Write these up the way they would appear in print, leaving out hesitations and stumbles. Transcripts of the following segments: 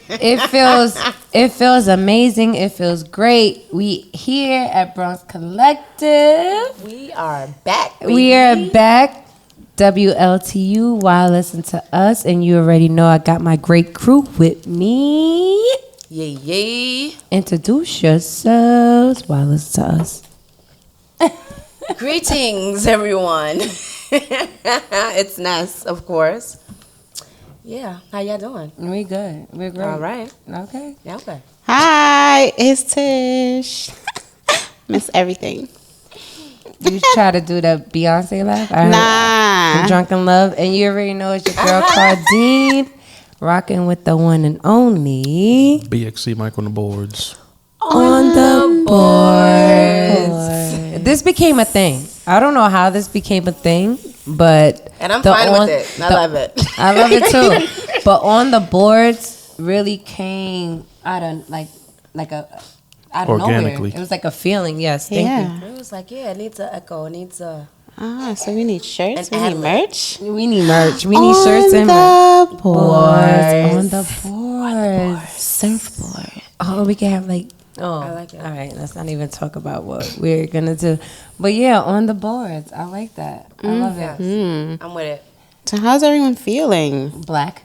It feels amazing. It feels great. We here at Bronx Collective. We are back, baby. We are back. WLTU, why listen to us? And you already know I got my great crew with me. Yay. Introduce yourselves. Why listen to us? Greetings, everyone. It's Ness, of course. Yeah, how y'all doing? We good. We're great. All right. Okay. Yeah, okay. Hi, it's Tish. Miss everything. You try to do the Beyonce laugh? Nah. Drunken Love. And you already know it's your girl, Cardine. Rocking with the one and only. BXC Mike on the boards. On the boards. This became a thing. I don't know how this became a thing, but... And I'm fine with it. I love it. I love it too. But on the boards really came out of out of nowhere. It was like a feeling. Yes, thank you. It was like, yeah, it needs an echo. It needs a... So we need shirts. An We need ad-lib. merch. We need merch. We need shirts and merch. On the boards. Surfboard. Oh, we can have I like it. All right, let's not even talk about what we're gonna do. But yeah, on the boards. I like that. I love it. I'm with it. So how's everyone feeling? Black.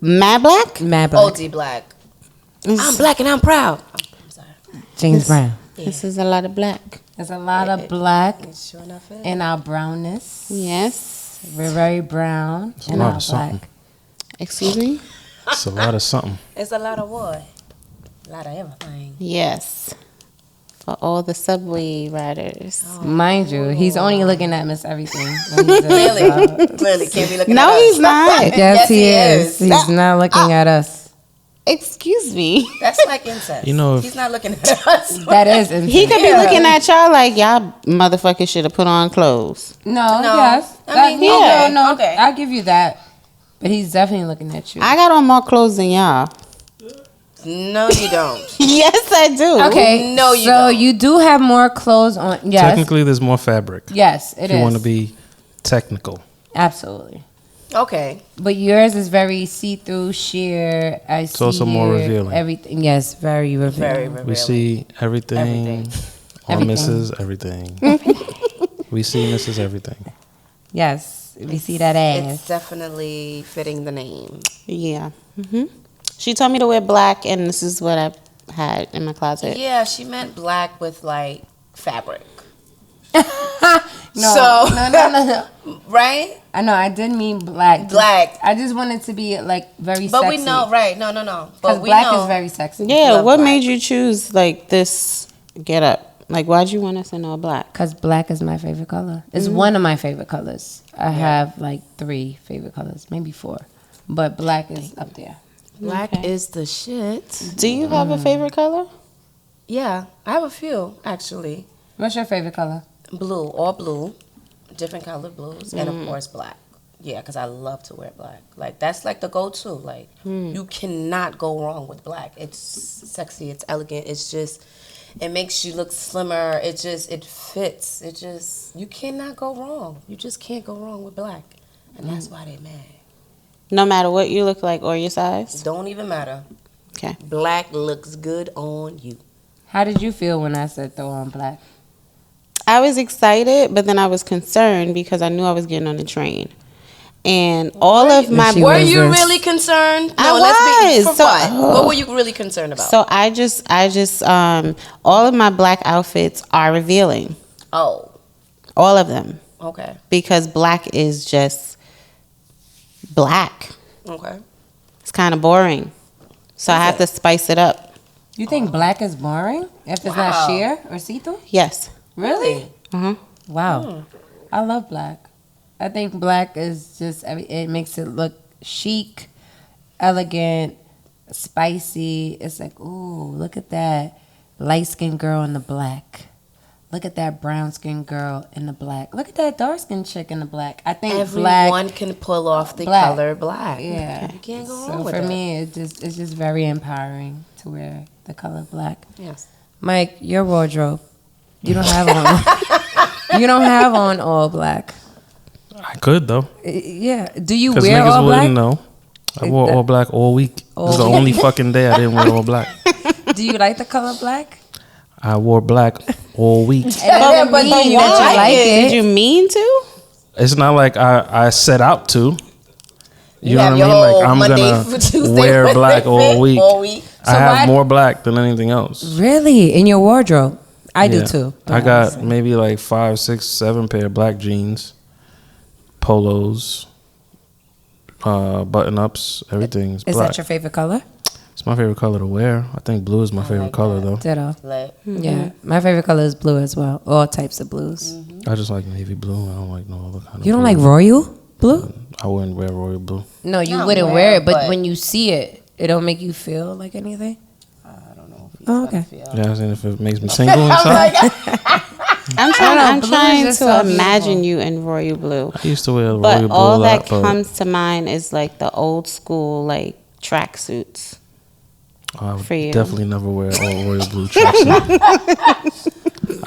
Mad black? Mad black. OG black. I'm black and I'm proud. Oh, I'm sorry. James Brown. This is a lot of black. There's a lot of black It sure enough is. in our brownness. Yes. We're very brown a in lot our of something. black. Excuse me? It's a lot of something. It's a lot of what? A lot of everything. Yes. For all the subway riders. Mind you, he's only looking at Miss Everything. Clearly can't be looking at No, us. he's not. Yes, he is. is. He's not looking at us. Excuse me. That's like incest. You know, if- he's not looking at us. That is insane. He could be looking at y'all like y'all motherfuckers should have put on clothes. No, No. yes. I mean, yeah. No, okay. I'll give you that. But he's definitely looking at you. I got on more clothes than y'all. No, you don't. Yes, I do. Okay, No, you so don't. you do have more clothes on. Yes. Technically, there's more fabric. Yes, it if is. you want to be technical. Absolutely. Okay. But yours is very see-through, sheer. I see also more here, revealing. Everything. Yes, very revealing. Very revealing. We see everything. On Mrs. Everything. We see Mrs. Everything. Yes, we see that ass. It's definitely fitting the name. Yeah. She told me to wear black, and this is what I had in my closet. Yeah, she meant black with like fabric. No, So- no. Right? I know. I didn't mean black. Black. I just wanted to be like very But sexy. we know, right? No. Because But we black know. is very sexy. Yeah, Love what black. made you choose like this get up? Like, why'd you want us in all black? Because black is my favorite color. It's one of my favorite colors. I have like 3 favorite colors, maybe 4. But black is up there. Black Okay. is the shit. Do you have a favorite color? Yeah, I have a few actually. What's your favorite color? Blue, all blue, different colored blues, and of course black. Yeah, because I love to wear black. Like that's like the go-to. Like you cannot go wrong with black. It's sexy. It's elegant. It's just. It makes you look slimmer. It fits. You cannot go wrong. You just can't go wrong with black. And that's why they mad. No matter what you look like or your size? It don't even matter. Okay. Black looks good on you. How did you feel when I said throw on black? I was excited, but then I was concerned because I knew I was getting on the train. And all of my... she Were was you this. really concerned? I was. For So- what? What were you really concerned about? So I just, all of my black outfits are revealing. Oh, All of them. okay. Because black is just black. Okay. It's kind of boring. So I have to spice it up. You think black is boring if it's Wow. not sheer or see-through? Yes. Really? Uh-huh. Wow. I love black. I think black is just, it makes it look chic, elegant, spicy. It's like, ooh, look at that light-skinned girl in the black. Look at that brown-skinned girl in the black. Look at that dark-skinned chick in the black. I think Everyone black. can pull off the Black. color black. Yeah. You can't go wrong So with for that. me, it's just very empowering to wear the color black. Yes. Mike, your wardrobe. You don't have on. You don't have on all black. I could, though. Yeah. Do you Because wear niggas all black? wouldn't know. I wore all black all week. It was the only fucking day I didn't wear all black. Do you like the color black? I wore black all week. But you like it. Did you mean to? It's not like I set out to. You know have what I your mean? Like whole I'm Monday, gonna Tuesday, wear Wednesday, black all week. I have more black than anything else. Really? In your wardrobe? I do Yeah. too. I got maybe like 5, 6, 7 pair of black jeans, polos, button ups, everything's Is black. that your favorite color? It's my favorite color to wear. I think blue is my favorite color though. Ditto. Like, Yeah. My favorite color is blue as well. All types of blues. I just like navy blue. I don't like no other kind of You don't blue. like royal blue? I wouldn't wear royal blue. No, you Not wouldn't wear, wear it, but but- when you see it, it don't make you feel like anything? I don't know. If Oh, okay. Yeah, I seen if it makes me tingle inside. I'm blue is trying just to so imagine you in royal blue. I used to wear royal But blue all a that lot, but comes to mind is like the old school like tracksuits. I would for you. definitely never wear all royal blue tracksuit.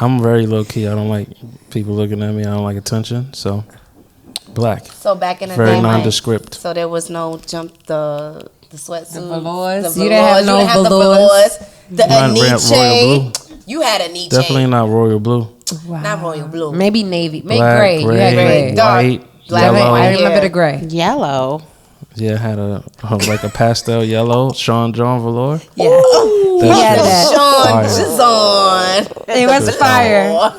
I'm very low key. I don't like people looking at me. I don't like attention. So black, So back in the very day, like, nondescript. so there was no the sweatsuit, The velours? the You didn't have velours. no You didn't have the velours? The Royal Aniche. You had Aniche. Definitely not royal blue. Wow. Not royal blue. Maybe navy. Maybe Black, gray. You had gray, gray. Dark, white, black, yellow. I white. remember Yeah. the gray. Yellow. Yeah, I had a like a pastel yellow Sean John velour. Yeah. That had shit that. was Sean fire. Jizon. It was fire.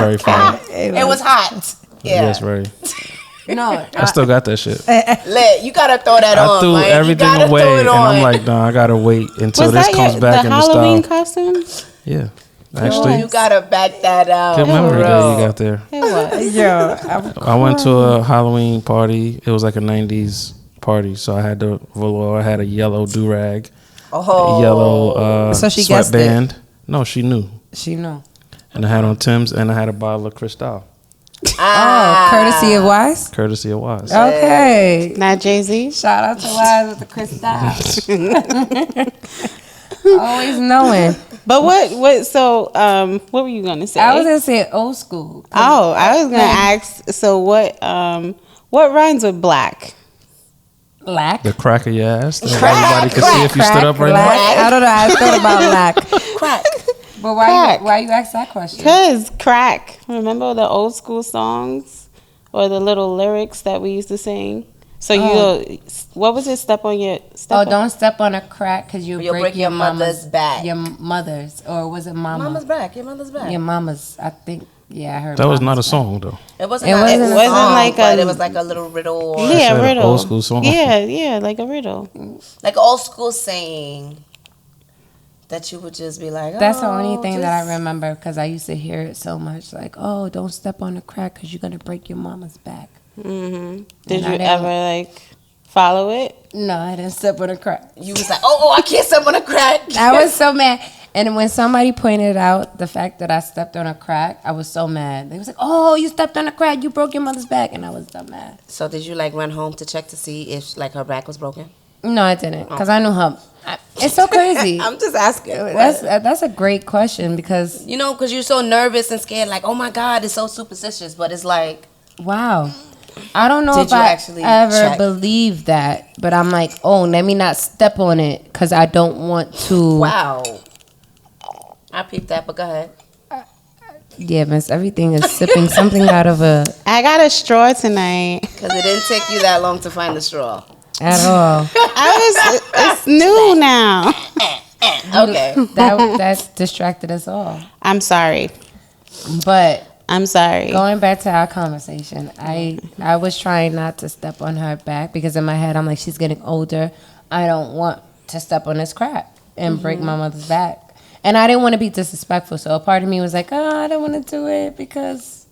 Very fire. It was hot. Yeah. Yes, very. No. I still got that shit. Lit. You gotta throw that on. I threw man. You everything gotta away, throw it and on. I'm like, nah, I gotta wait until Was this that comes back the in Halloween the costume? style. Yeah, actually, You gotta back that out. good memory bro. that you got there. It was. Yo. I went to a Halloween party. It was like a '90s party, so I had the velour. I had a yellow do rag, Oh. yellow So she guessed it. sweatband. No, she knew. She know. And I had on Tim's, and I had a bottle of Cristal, Oh, courtesy of Wise? courtesy of Wise. Okay. Not Jay-Z. Shout out to Wise with the crystal. Always knowing. But what were you gonna say? I was gonna say old school. Oh, I was gonna ask. So what rhymes with black? Black. The crack of your ass. That everybody could see if you stood up right black. now. I don't know. I thought about black. Crack. But Crack. why you ask that question? Cause crack. Remember the old school songs or the little lyrics that we used to sing? So what was it? Step on your. Don't step on a crack because you'll break your mother's back. Your mother's, or was it mama? Mama's back. Your mother's back. Your mama's. I think. Yeah, I heard. That was not a mama's song though. It wasn't. It It wasn't wasn't, a song, like but a- it was like a little riddle. Or Yeah, Said an riddle. old school song. Yeah, like a riddle. Like old school saying that you would just be like. That's the oh, only thing that just- I remember because I used to hear it so much. Like, oh, don't step on the crack because you're gonna break your mama's back. Did And I you didn't- ever like follow it? No, I didn't step on a crack. You was like, oh, I can't step on a crack. I was so mad. And when somebody pointed out the fact that I stepped on a crack, I was so mad. They was like, oh, you stepped on a crack. You broke your mother's back. And I was so mad. So did you like run home to check to see if like her back was broken? No, I didn't. Because I knew her. It's so crazy. I'm just asking. That's a great question because, You know, because you're so nervous and scared, like, oh my God, it's so superstitious. But it's like, wow. I don't know Did if you I actually ever check? believe that. But I'm like, oh, let me not step on it because I don't want to. wow. I peeped that, but go ahead. Yeah, miss, everything is sipping something out of a... I got a straw tonight. Because it didn't take you that long to find the straw. At all. It's new now. Okay. That distracted us all. I'm sorry. But I'm sorry. going back to our conversation, I was trying not to step on her back because in my head I'm like, she's getting older. I don't want to step on this crack and break my mother's back. And I didn't want to be disrespectful, so a part of me was like, oh, I don't want to do it because,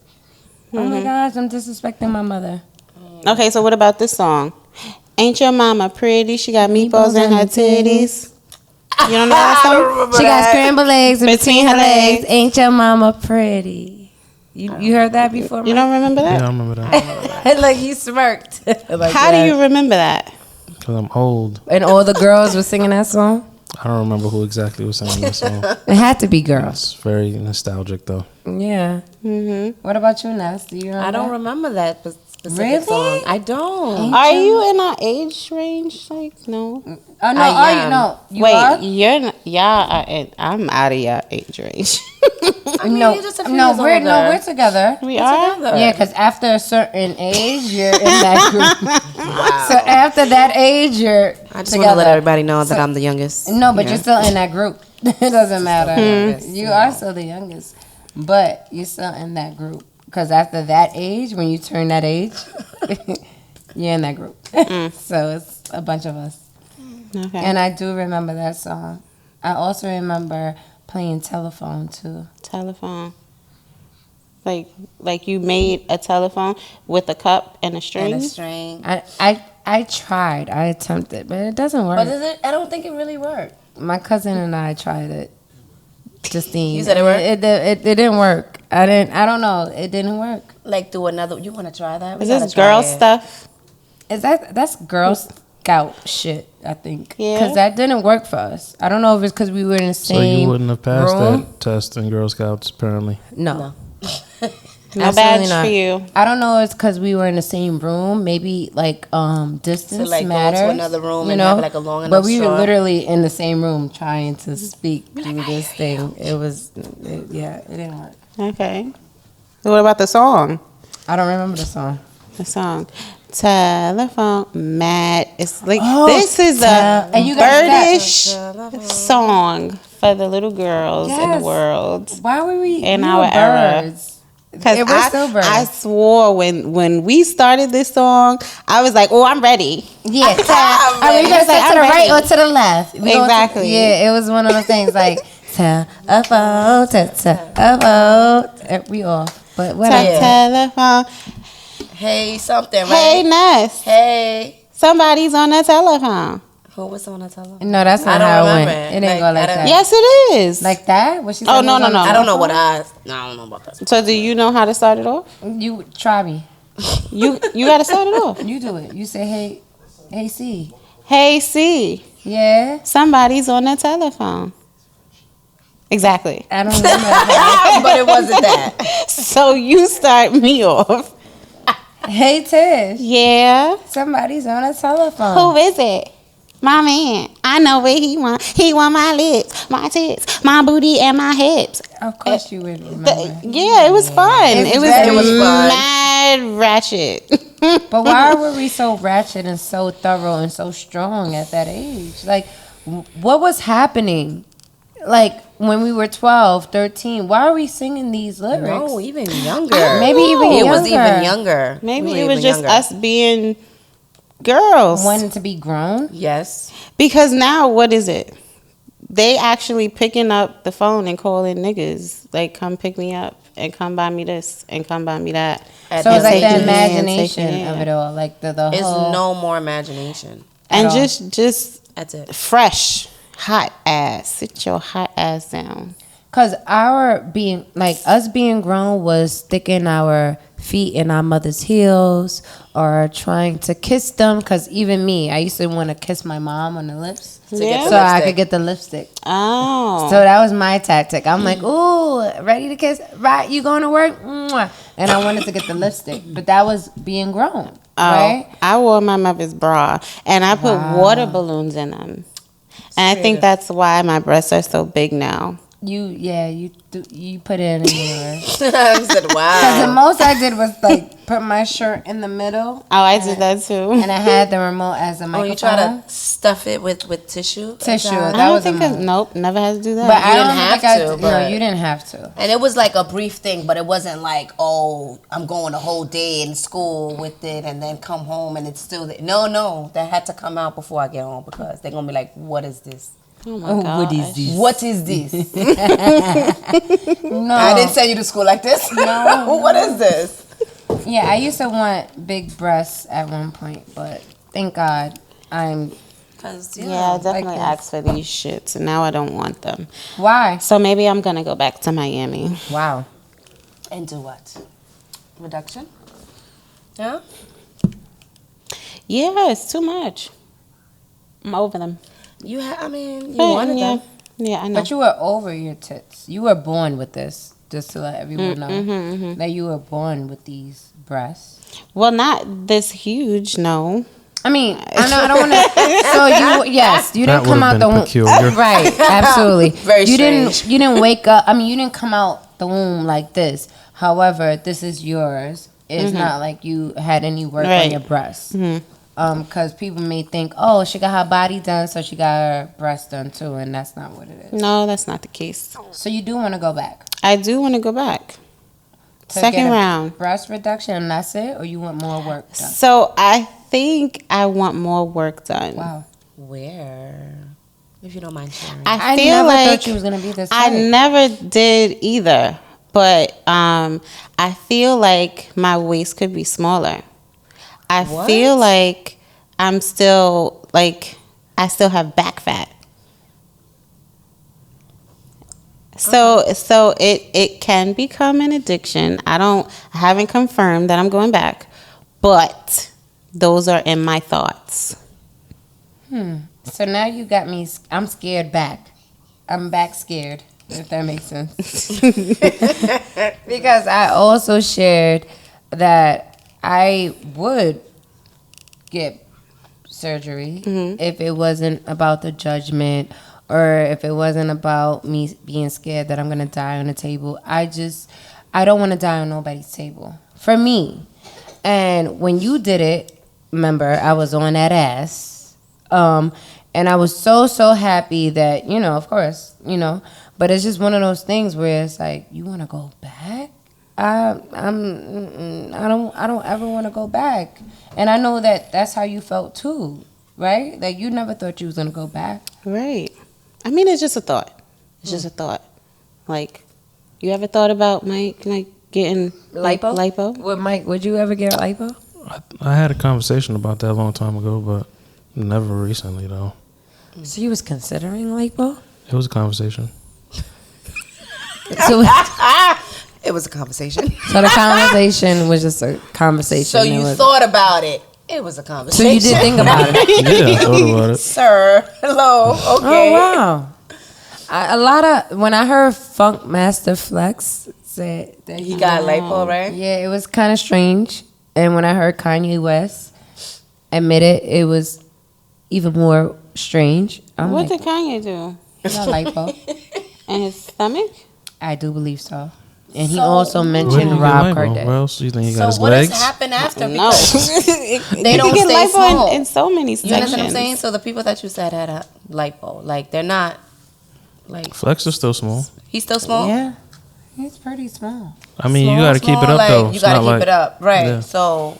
oh my gosh, I'm disrespecting my mother. Okay, so what about this song? Ain't your mama pretty? She got meatballs in her titties. You don't know that song? She got scrambled eggs in between her legs. Ain't your mama pretty? You heard that before? You don't remember Yeah, I that? remember that. Like you smirked. Like How that. do you remember that? Because I'm old. And all the girls were singing that song? I don't remember who exactly was singing that song. It had to be girls. It's very nostalgic though. Yeah. Mm-hmm. What about you, Ness? Do you remember? I don't remember that specific Really? song. I don't. Are you in our age range? Like, no. Oh no, I are you am. no? You Wait, are? you're not, y'all are in, I'm out of your age range. I mean, No, you're just a few no, years we're older. we're together. We are? Together. Yeah, because after a certain age, you're in that group. So after that age, you're I just together. want to let everybody know that I'm the youngest. No, but here. you're still in that group. It doesn't matter. youngest, You you are know. still the youngest, but you're still in that group. Because after that age, when you turn that age, you're in that group. So it's a bunch of us. Okay. And I do remember that song. I also remember playing telephone too. Telephone. Like you made a telephone with a cup and a And string? a string. I tried. I attempted, but it doesn't work. But I don't think it really worked. My cousin and I tried it. Justine. You said it worked? It didn't work. I don't know. It didn't work. Like do another. You want to try that? We Is gotta this try girl it. stuff? That's Girl Scout shit, I think. Yeah. Because that didn't work for us. I don't know if it's because we were in the So same you wouldn't have passed room. that test in Girl Scouts, apparently. No. No Absolutely badge not. for you. I don't know. It's because we were in the same room. Maybe like distance To, like, go to matters. another room you and know? have, like, a long But enough we were straw. literally in the same room trying to speak through this thing. It didn't work. Okay. What about the song? I don't remember the song. The song. Telephone mad. It's like Oh, this is a and you got that. birdish song for the little girls in Yes. the world. Why were we In we our were era. birds? Because It was still birds. I swore when we started this song, I was like, oh, I'm ready. Yeah, I mean, you ready. gotta say I'm to the right ready. or to the left. We go Exactly. yeah, it was one of those things like telephone, telephone. We off, but whatever. Telephone. Hey, something, right? Hey, Ness. Hey. Somebody's on the telephone. Who was on the telephone? No, that's I not don't how it remember went. it. It didn't go Like, like I don't- that. Yes, it is. Like that? What she Oh, said no, was no, on no. the I don't know telephone? what I don't know about that. So do you know how to start it off? You try me. You got to start it off. You do it. You say, hey, C. Hey, C. Yeah. Somebody's on the telephone. Exactly. I don't remember. But it wasn't that. So you start me off. Hey, Tish. Yeah. Somebody's on a telephone. Who is it? My man. I know what he want. He want my lips, my tits, my booty, and my hips. Of course you would remember. Yeah, it was fun. It It was was, very fun. mad ratchet. But why were we so ratchet and so thorough and so strong at that age? Like, what was happening? Like, when we were 12, 13, why are we singing these lyrics? No, even younger. Maybe even It younger. was even younger. Maybe We it were was even just younger. us being girls. Wanting to be grown? Yes. Because now, what is it? They actually picking up the phone and calling niggas. Like, come pick me up and come buy me this and come buy me that. At So it's this like age, the taking it in, imagination taking it of in. it all. Like, the It's whole... no more imagination. And all. just That's it. fresh, hot ass. Sit your hot ass down. Because us being grown was sticking our feet in our mother's heels or trying to kiss them. Because even me, I used to want to kiss my mom on the lips To get so the I lipstick. could get the lipstick. Oh. So that was my tactic. I'm like, ooh, ready to kiss? Right, you going to work? Mwah. And I wanted to get the lipstick. But that was being grown, right? I wore my mother's bra and I put water balloons in them. And I think that's why my breasts are so big now. You put it in yours. I said, Because the wow. most I did was like put my shirt in the middle. Oh, I did that too. And I had the remote as a Oh, microphone. you try to stuff it with tissue? Tissue. I That don't was a think move. nope, never had to do that. But You I didn't don't have think to, no, but- you didn't have to. And it was like a brief thing, but it wasn't like, oh, I'm going a whole day in school with it and then come home and it's still there. No, that had to come out before I get home because they're going to be like, what is this? Oh my god. What is this? What is this? No. I didn't send you to school like this. No. What is this? Yeah, I used to want big breasts at one point, but thank God I'm. Because, Yeah, I definitely like this. asked for these shits and now I don't want them. Why? So maybe I'm gonna go back to Miami. Wow. And do what? Reduction? Yeah? Yeah, it's too much. I'm over them. You But, wanted yeah. them. Yeah, I know. But you were over your tits. You were born with this. just to let everyone know that you were born with these breasts. Well, not this huge, no. I mean, I don't want to. So you That didn't come would've out been the womb, peculiar. right? Absolutely. Very you strange. You didn't wake up. I mean, you didn't come out the womb like this. However, this is yours. It's not like you had any work on your breasts. Because people may think, oh, she got her body done, so she got her breasts done too, and that's not what it is. No, that's not the case. So you do want to go back. I do want to go back. To Second get a round. breast reduction, and that's it, or you want more work done? So I think I want more work done. Wow. Where? If you don't mind sharing. I I feel never like thought you was gonna be this. I tight. never did either, but I feel like my waist could be smaller. I What? feel like I'm still like I still have back fat. So it can become an addiction. I haven't confirmed that I'm going back, but those are in my thoughts. So now you got me. I'm scared back. I'm back scared. If that makes sense. Because I also shared that I would get surgery if it wasn't about the judgment or if it wasn't about me being scared that I'm gonna die on the table. I don't want to die on nobody's table. For me. And when you did it, remember, I was on that ass. And I was so happy that, of course, but it's just one of those things where it's like, you want to go back? I don't ever want to go back. And I know that that's how you felt too, right? Like you never thought you was going to go back. Right. I mean, it's just a thought. It's just a thought. Like, you ever thought about Mike, like getting lipo? Would Mike, would you ever get lipo? I had a conversation about that a long time ago, but never recently though. So you was considering lipo? It was a conversation. So, It was a conversation. so the conversation was just a conversation. So It you was- thought about it. It was a So conversation. you did think about it. Yeah, I thought about it. Sir. Hello. Okay. Oh wow! When I heard Funk Master Flex said that He got lipo, right? yeah, it was kind of strange. And when I heard Kanye West admit it, it was even more strange. I'm What like, did Kanye do? he got lipo. In his stomach? I do believe so. And he So- also Where did mentioned you get Rob lipo? Where Kardashian. else do you think he got So his what legs? has happened after? No. Because They don't don't get stay lipo small. in so many you sections. understand what I'm saying? So the people that you said had a lipo, like they're not, like Flex is still small. he's still small. Yeah, he's pretty small. I mean, you Small, got to keep it small, up like, though. You It's gotta not keep like it up, right? Yeah. So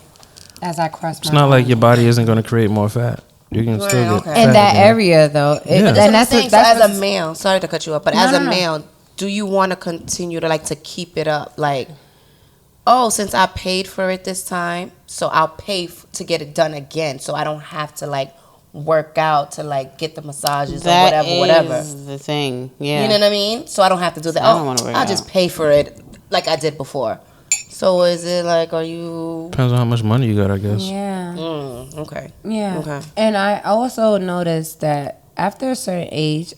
As I cross it's my not like arms. your body isn't going to create more fat. You can still get okay. in fat that again. area though. Yeah. And that's that's what I'm what saying. So that's as a male, sorry to cut you up, but No, as no, a no. male, do you want to continue to keep it up? Like, oh, since I paid for it this time, so I'll pay to get it done again, so I don't have to work out to get the massages That or whatever. is the thing. Yeah. You know what I mean? So I don't have to do that. I don't wanna work I'll just out. pay for it like I did before. So is it are you? Depends on how much money you got, I guess. Yeah. Okay. Yeah. Okay. And I also noticed that after a certain age,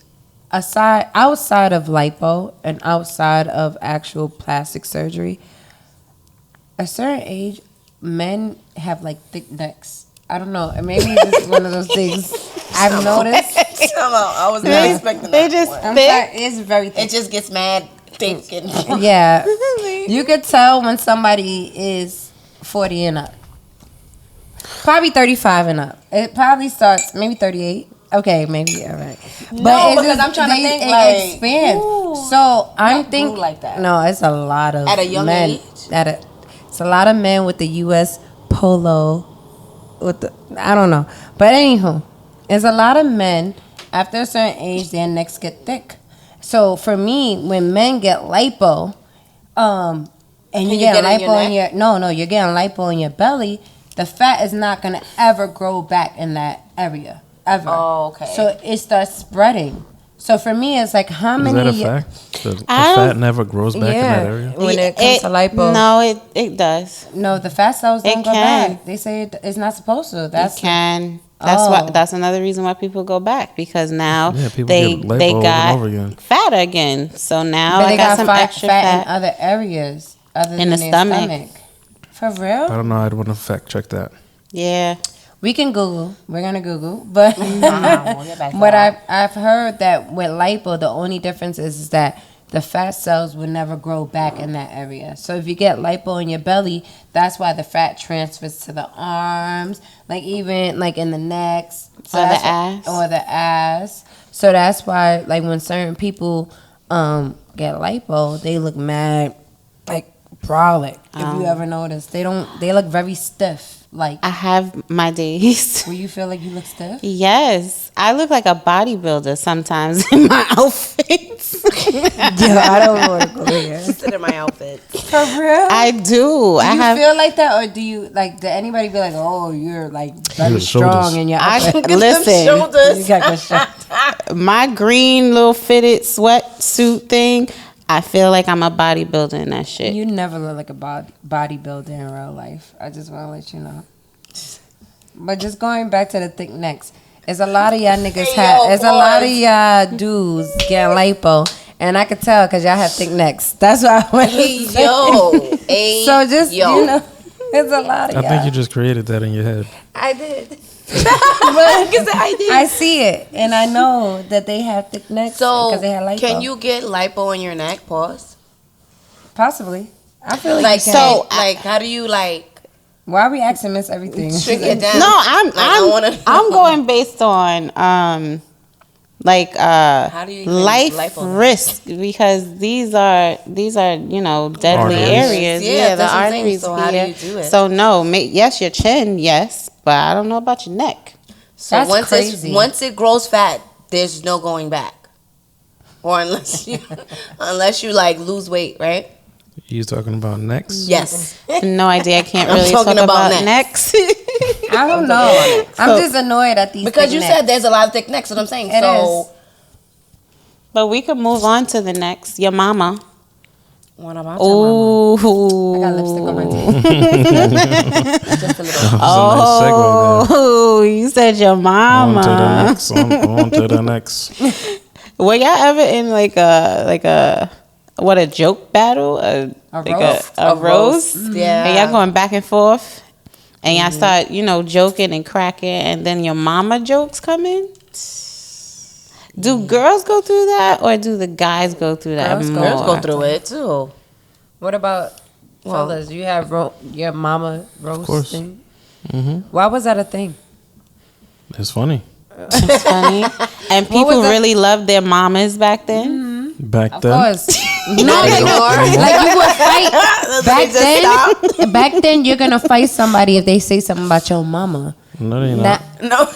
outside of lipo and outside of actual plastic surgery, a certain age, men have thick necks. I don't know. Maybe it's just one of those things I've noticed. I was not expecting They that. just I'm thick. sorry, it's very It thick. just gets mad thick and Yeah. You could tell when somebody is 40 and up. Probably 35 and up. It probably starts maybe 38. Okay, maybe all right. No, it's because I'm trying to think, it expands. So I'm grew thinking like that. No, it's a lot of At a young men. age? It's a lot of men with the U.S. polo. I don't know, but anywho, it's a lot of men after a certain age their necks get thick. So for me, when men get lipo, and you get get it in your lipo in your you're getting lipo in your belly, the fat is not gonna ever grow back in that area ever. Oh, okay. So it starts spreading. So for me, it's how Is many? that a fact? The I don't- fat never grows back in that area? When it comes to lipo, No, it does. no, the fat cells don't It go can. back. They say it's not supposed to. It That's can. That's another reason why people go back, because now Yeah, people they get lipo they over got and over again. fatter again. So now But I they got got some fat, extra fat fat. in other areas other In than the their stomach. For I real? don't know. I'd want to fact check that. Yeah. We can Google. We're gonna Google, but We'll get back to what that. I've heard that with lipo, the only difference is that the fat cells will never grow back in that area. So if you get lipo in your belly, that's why the fat transfers to the arms, like even like in the necks, so Or the that's ass. or the ass. So that's why, like when certain people get lipo, they look mad, like brolic. If you ever notice, they look very stiff. Like, I have my days. will you feel like you look stiff? Yes. I look like a bodybuilder sometimes in my outfits. Yeah, I don't want to go there. Consider my outfit. For real? I do. Do I you have feel like that, or do you like? Did anybody be like, "Oh, you're like very the strong shoulders. in your I outfit"? listen. You got good shoulders. My green little fitted sweatsuit thing. I feel like I'm a bodybuilder in that shit. You never look like a bodybuilder in real life. I just want to let you know. But just going back to the thick necks, it's a lot of y'all niggas it's a lot of y'all dudes getting lipo, and I could tell because y'all have thick necks. That's why I went. So just you know, it's a lot of I y'all. think you just created that in your head. I did. I see it, and I know that they have thick necks So, because they have lipo. can you get lipo in your neck? Pause. Possibly? I feel like, Like, you can. like, how do you like Why are we asking Miss everything? shrink it down? No, I'm Like, I wanna I'm going based on How do you even life lipo? risk, because these are deadly Arteries. areas. Yeah, the that's what I'm saying. arteries. So how do here. you do it? So no, yes, your chin, yes, but I don't know about your neck. So That's once crazy. once it grows fat, there's no going back. Or unless you like lose weight, right? You talking about necks? Yes. No idea. I can't I'm really talking talk about about necks. I don't know. I'm just annoyed at these Because thick you necks. said there's a lot of thick necks, what I'm saying. It so is. But we could move on to the next. Your mama. what about your mama? Ooh. I got lipstick on my teeth. Just a little. That was a nice segue there. Oh, you said your mama. On to the next. On to the next. Were y'all ever in like a joke battle? A roast? A roast? Yeah. And y'all going back and forth, and y'all start joking and cracking, and then your mama jokes come in. Do girls go through that, or do the guys go through that Girls go- more? Girls go through it too. What about Well- fellas? You have your mama roast course. thing? Mm-hmm. Why was that a thing? It's funny. It's funny, and people was that? really loved their mamas back then. Back Of then, course. Not anymore. Like you would fight back then you're gonna fight somebody if they say something about your mama. no, they Nah, not.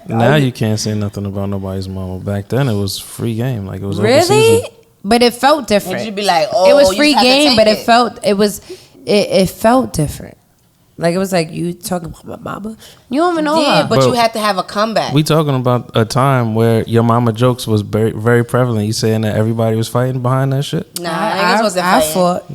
No. Now you can't say nothing about nobody's mama. Back then, it was free game. Like it was open really? season. But it felt different. And you'd be like, oh, it was you free just have to game, take but it felt different. Like it was like you talking about my mama. You don't even know Yeah, her. but you But- had to have a comeback. We talking about a time where your mama jokes was very, very prevalent. You saying that everybody was fighting behind that shit? Nah, niggas wasn't I fighting. fought.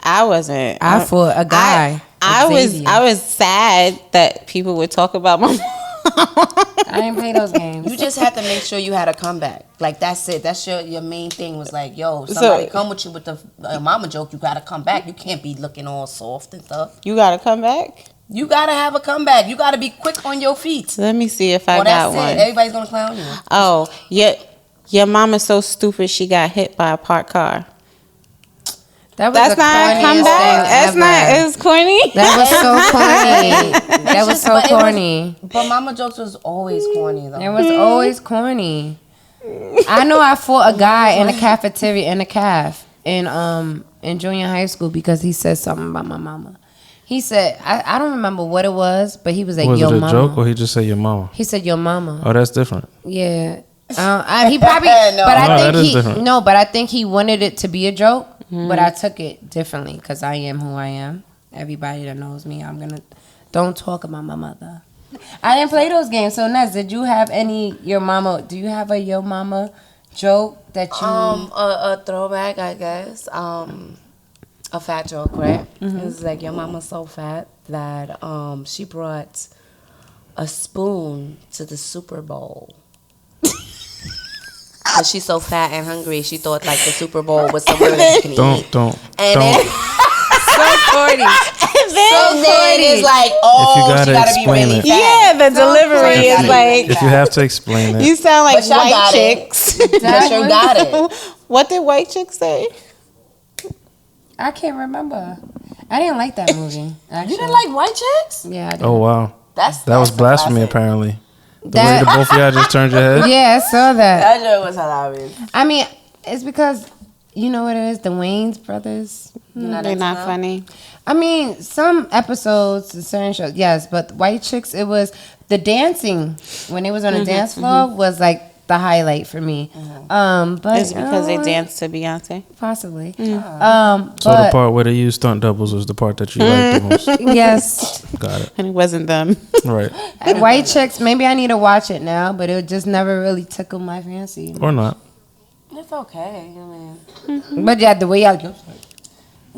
I wasn't. I fought a guy. I Xavier. was sad that people would talk about my mom. I didn't play those games. You just had to make sure you had a comeback. Like that's it. That's your main thing was like, yo, somebody come with you with the mama joke. You gotta come back. You can't be looking all soft and stuff. You gotta come back. You gotta have a comeback. You gotta be quick on your feet. Let me see if I Or got that's one. it. Everybody's gonna clown you. Oh, your mama's so stupid she got hit by a parked car. That was That's the not a corniest comeback. thing That's ever. not. It's corny. That was so corny. That was so But it was- corny. But mama jokes was always corny though. It was always corny. I know I fought a guy in the cafeteria in the caf in junior high school because he said something about my mama. He said I don't remember what it was, but he was like Was yo it a mama. joke or he just said your mama? He said your mama. Oh, that's different. Yeah. He probably, No. but I No, think that is he different. no, but I think he wanted it to be a joke, but I took it differently because I am who I am. Everybody that knows me, don't talk about my mother. I didn't play those games. So Ness, did you have any your mama? Do you have a your mama joke that you? A throwback, I guess. A fat joke, right? It was like your mama's so fat that she brought a spoon to the Super Bowl. But she's so fat and hungry, she thought like the Super Bowl was somewhere that you can eat. Don't. So corny. Then it's like, oh, If you gotta she gotta be explain really it. fat. Yeah, the delivery is If like, If you have to explain it, you sound like But y'all white got it. chicks. But you got it. What did white chicks say? I can't remember. I didn't like that movie. Actually. You didn't like white chicks? Yeah, I did. oh wow, That that was a blasphemy. classic. Apparently, the way That- the both of y'all just turned your head. Yeah, I saw that. That joke was hilarious. I mean, it's because you know what it is. The Wayans brothers. They're not funny. I mean, some episodes, certain shows, yes, but White Chicks, it was the dancing when they was on the dance floor was like the highlight for me. But Is it because they danced to Beyonce? possibly. So the But part where they used stunt doubles was the part that you liked the most. yes, Got it. And it wasn't them. Right. White Chicks. Maybe I need to watch it now, but it just never really tickled my fancy. Or not. It's okay. I mean, But yeah, the way y'all go.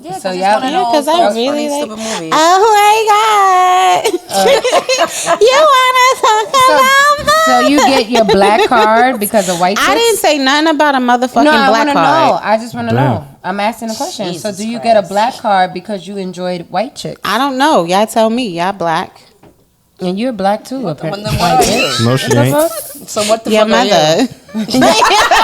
yeah, So so y'all- y'all, Yeah, 'cause I really like- stupid movies. Oh my God. You want to talk about So you get your black card because of White Chicks? I didn't say nothing about a motherfucking No, I black want to card. know. I just want to Damn. know. I'm asking a question. So Jesus do you get a Christ. black card because you enjoyed White Chicks? I don't know. Y'all tell me. Y'all black. And you're black too, Then apparently. what are you? No, she What the ain't. fuck? So what the Your fuck are you? mother.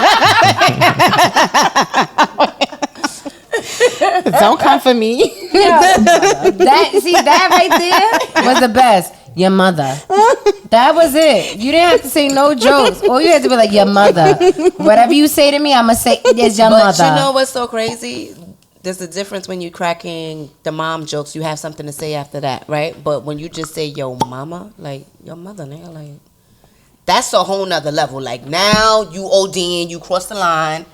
Don't come for me. That right there was the best. Your mother. That was it. You didn't have to say no jokes. All you had to be like, your mother. Whatever you say to me, I'm going to say, it's your But mother. you know what's so crazy? There's a difference when you're cracking the mom jokes. You have something to say after that, right? But when you just say yo mama, like your mother, nigga, like that's a whole nother level. Like now you ODing, you cross the line.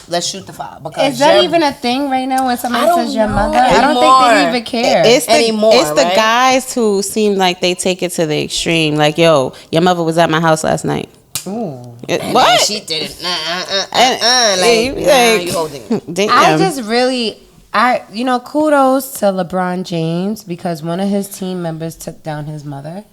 Let's shoot the fire. Because Is that you're- even a thing right now when somebody I don't says your know mother? I don't think they anymore. even care. It's the, Anymore, it's the right? guys who seem like they take it to the extreme. Like, yo, your mother was at my house last night. Ooh. And What? she did it. And Like, you nah, like- you holding. Damn. I just really, kudos to LeBron James because one of his team members took down his mother.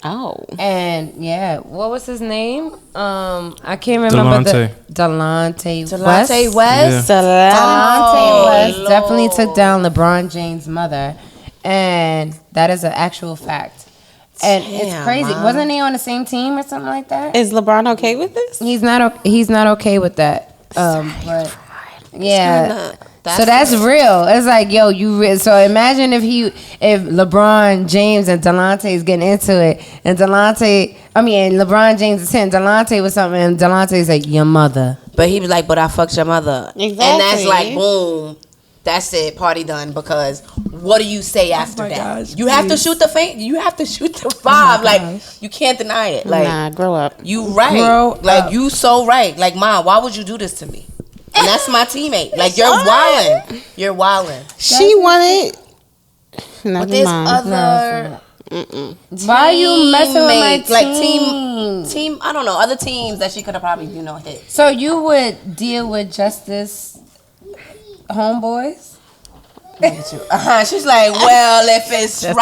Oh. And yeah, what was his name? I can't remember Delonte West. Delonte West. Delonte West Lord. definitely took down LeBron James' mother, and that is an actual fact. And it's Damn, crazy. Mom. Wasn't they on the same team or something like that? Is LeBron okay with this? He's not. He's not okay with that. But yeah. That's So that's real. It's like, yo, so imagine if LeBron James and Delonte is getting into it, and LeBron James is hitting Delonte with something, and Delonte's like, your mother. But he was like, but I fucked your mother. Exactly. And that's like, boom. That's it. Party done. Because what do you say after that? gosh, you have to shoot the You have to shoot the five. Like, you can't deny it. Like, Nah, grow up. you right. Grow like, up. you so right. Like, Mom, why would you do this to me? And that's my teammate. Like, you're wildin'. You're wildin'. She wanted. But Never there's mind. other Why are you messing with my teammates, like team? team. I don't know, other teams that she could have probably hit. So you would deal with Justice homeboys? She's like, well, if it's got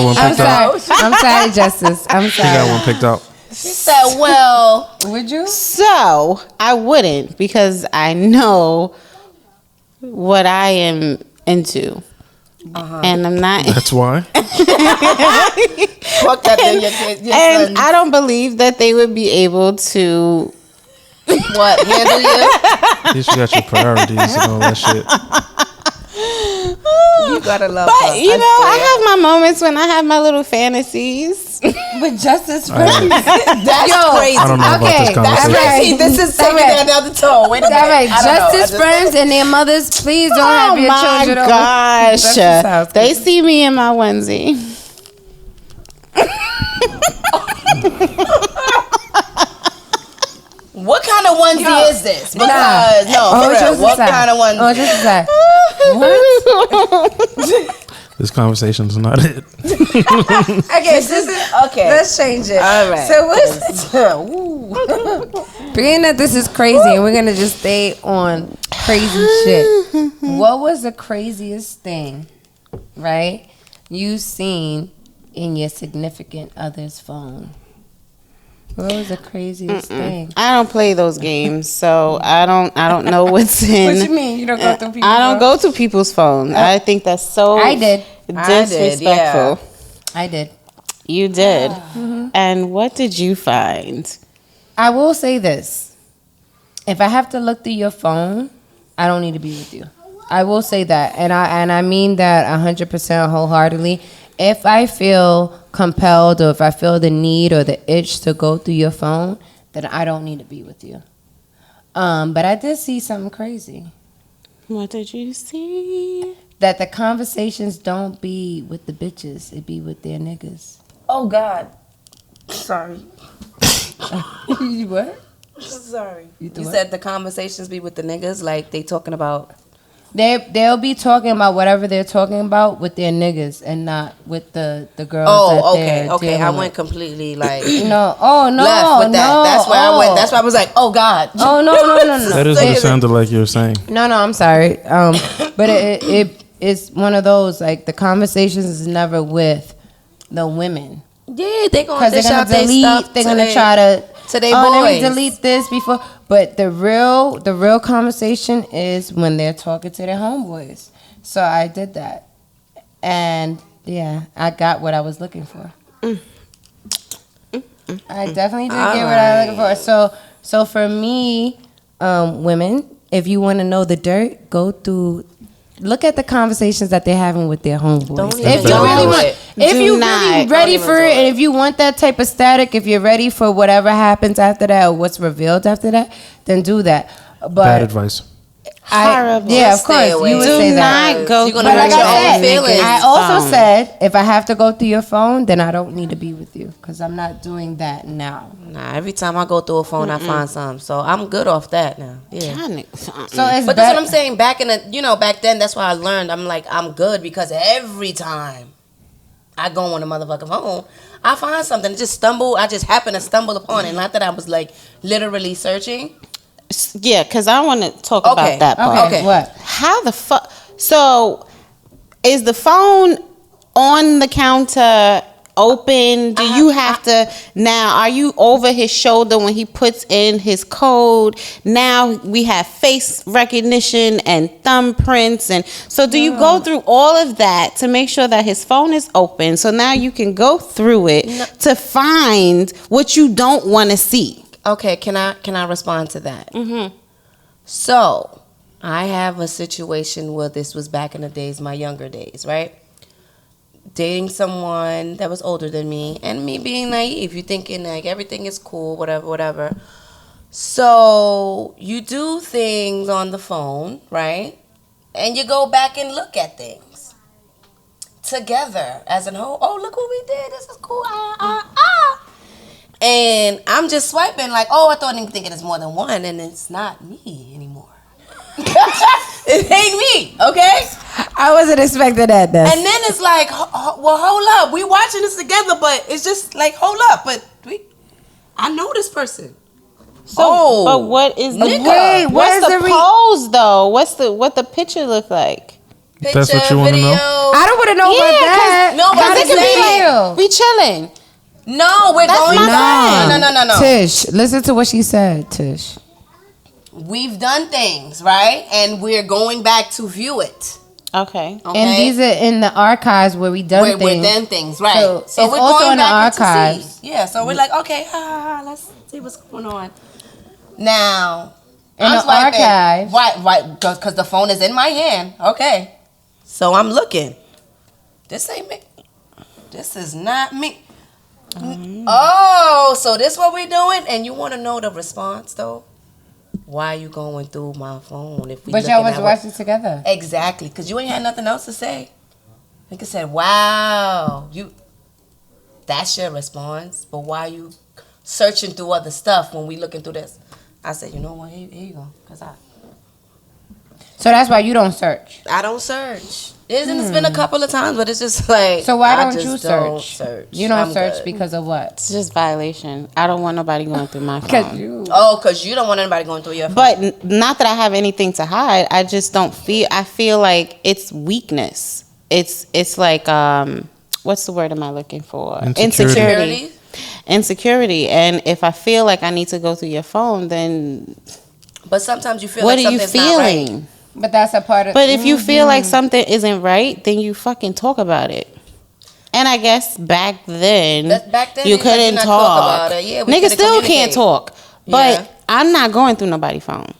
one right. I'm picked out. sorry. I'm sorry, Justice. I'm She got sorry. one picked out. She said, well, Would you? So I wouldn't because I know what I am into, and I'm not. That's why. fuck that. Then your And son, I don't believe that they would be able to. what, handle you? At least you got your priorities and all that shit. You gotta love But you know, I have my moments when I have my little fantasies. With Justice I friends? That's Yo, crazy. I don't know about this Okay, that's conversation. right. See, this is taking Alright. it another tone. Wait a minute. All right, I don't know. Justice friends and their mothers, please don't have your children over. gosh! Justice house. They see me in my onesie. What kind of onesie is this? Because, no, Oh, for real, just what aside. kind of onesie? Oh, just aside. What? This conversation's not it. Okay, this is Okay. Let's change it. All right. So being that this is crazy and we're gonna just stay on crazy shit. What was the craziest thing, right? You seen in your significant other's phone? What was the craziest thing? I don't play those games, so I don't know what's in. What you mean? You don't go through people's I don't phones? go to people's phones. I think that's so I did. disrespectful. I did. You did. And what did you find? I will say this. If I have to look through your phone, I don't need to be with you. I will say that. And I mean that 100% wholeheartedly. If I feel compelled or if I feel the need or the itch to go through your phone, then I don't need to be with you. But I did see something crazy. What did you see? That the conversations don't be with the bitches. It be with their niggas. Oh God. Sorry. What? Sorry. You what? said the conversations be with the niggas, like they talking about. They'll be talking about whatever they're talking about with their niggas and not with the girls. Oh, that okay. they're I dealing went with. completely like No. Oh no. left with that. No. That's where I went. That's why I was like, oh God. Oh no. That is what it sounded like you were saying. No. I'm sorry. But it's one of those like the conversations is never with the women. Yeah, they gonna Because they're gonna delete. They're gonna try to they let me boys. delete this before. But the real conversation is when they're talking to their homeboys. So I did that, and yeah, I got what I was looking for. I definitely did get what I was looking for. So for me, women, if you want to know the dirt, go through. Look at the conversations that they're having with their homeboys. Don't If even you do really it. want, if Do you not. really ready Don't for even it, do and it. if you want that type of static, if you're ready for whatever happens after that or what's revealed after that, then do that. But Bad advice. Horrible. yeah, of Stay course, away. you would Do say that. not go You're through gonna But like hurt your I own said, feelings. I also said if I have to go through your phone, then I don't need to be with you because I'm not doing that now. Nah, every time I go through a phone, I find something. So I'm good off that now. Yeah. So it's But that's better- what I'm saying. Back in the, back then, that's why I learned. I'm like, I'm good because every time I go on a motherfucking phone, I find something. I just happen to stumble upon it. Not that I was like literally searching. Yeah, because I want to talk Okay. about that part. Okay, Okay. what? How the fuck? So, is the phone on the counter open? Do you have to now? Are you over his shoulder when he puts in his code? Now we have face recognition and thumbprints, and so do you go through all of that to make sure that his phone is open? So now you can go through it to find what you don't want to see. Okay, can I respond to that? Mm-hmm. So, I have a situation where this was back in the days, my younger days, right? Dating someone that was older than me, and me being naive. You thinking like everything is cool, whatever. So, you do things on the phone, right? And you go back and look at things together as a whole. Oh, look what we did. This is cool. And I'm just swiping like, oh, I thought thinking it's more than one, and it's not me anymore. It ain't me, okay? I wasn't expecting that. Ness. And then it's like, well, hold up, we watching this together, but it's just like, hold up, but I know this person. So, but what is the nigga. Wait, what what's is the the pose though? What the picture look like? Picture, That's what you wanna video. know? I don't want to know about that. No, but How it does could be feel? like we chilling. No, we're going my no. Tish, listen to what she said, Tish. We've done things, right? And we're going back to view it. Okay. Okay? And these are in the archives where we done We're things. done things, right? So So it's we're also going in the back to archives. see. Yeah, so we're like, okay, let's see what's going on. Now, In I'm the swiping. archives. Right, because the phone is in my hand. Okay. So I'm looking. This ain't me. This is not me. Oh, so this what we doing? And you want to know the response, though? Why you going through my phone if we But looking y'all was at watching together. Exactly, because you ain't had nothing else to say. Nigga said, wow, that's your response, but why you searching through other stuff when we looking through this? I said, you know what, here you go, because So that's why you don't search. I don't search. It's been a couple of times, but it's just like, So why I don't just you don't search? You don't I'm search good. because of what? It's just violation. I don't want nobody going through my Because phone. you. Oh, because you don't want anybody going through your phone. But not that I have anything to hide. I just don't feel. I feel like it's weakness. It's like what's the word am I looking for? Insecurity. Insecurity. And if I feel like I need to go through your phone, then But sometimes you feel what like are you something's not right. feeling? But that's a part of. But if you feel like something isn't right, then you fucking talk about it. And I guess back then, Back then you they let couldn't not talk. about it. Yeah, we Niggas couldn't still can't communicate. talk. But Yeah. I'm not going through nobody's phone.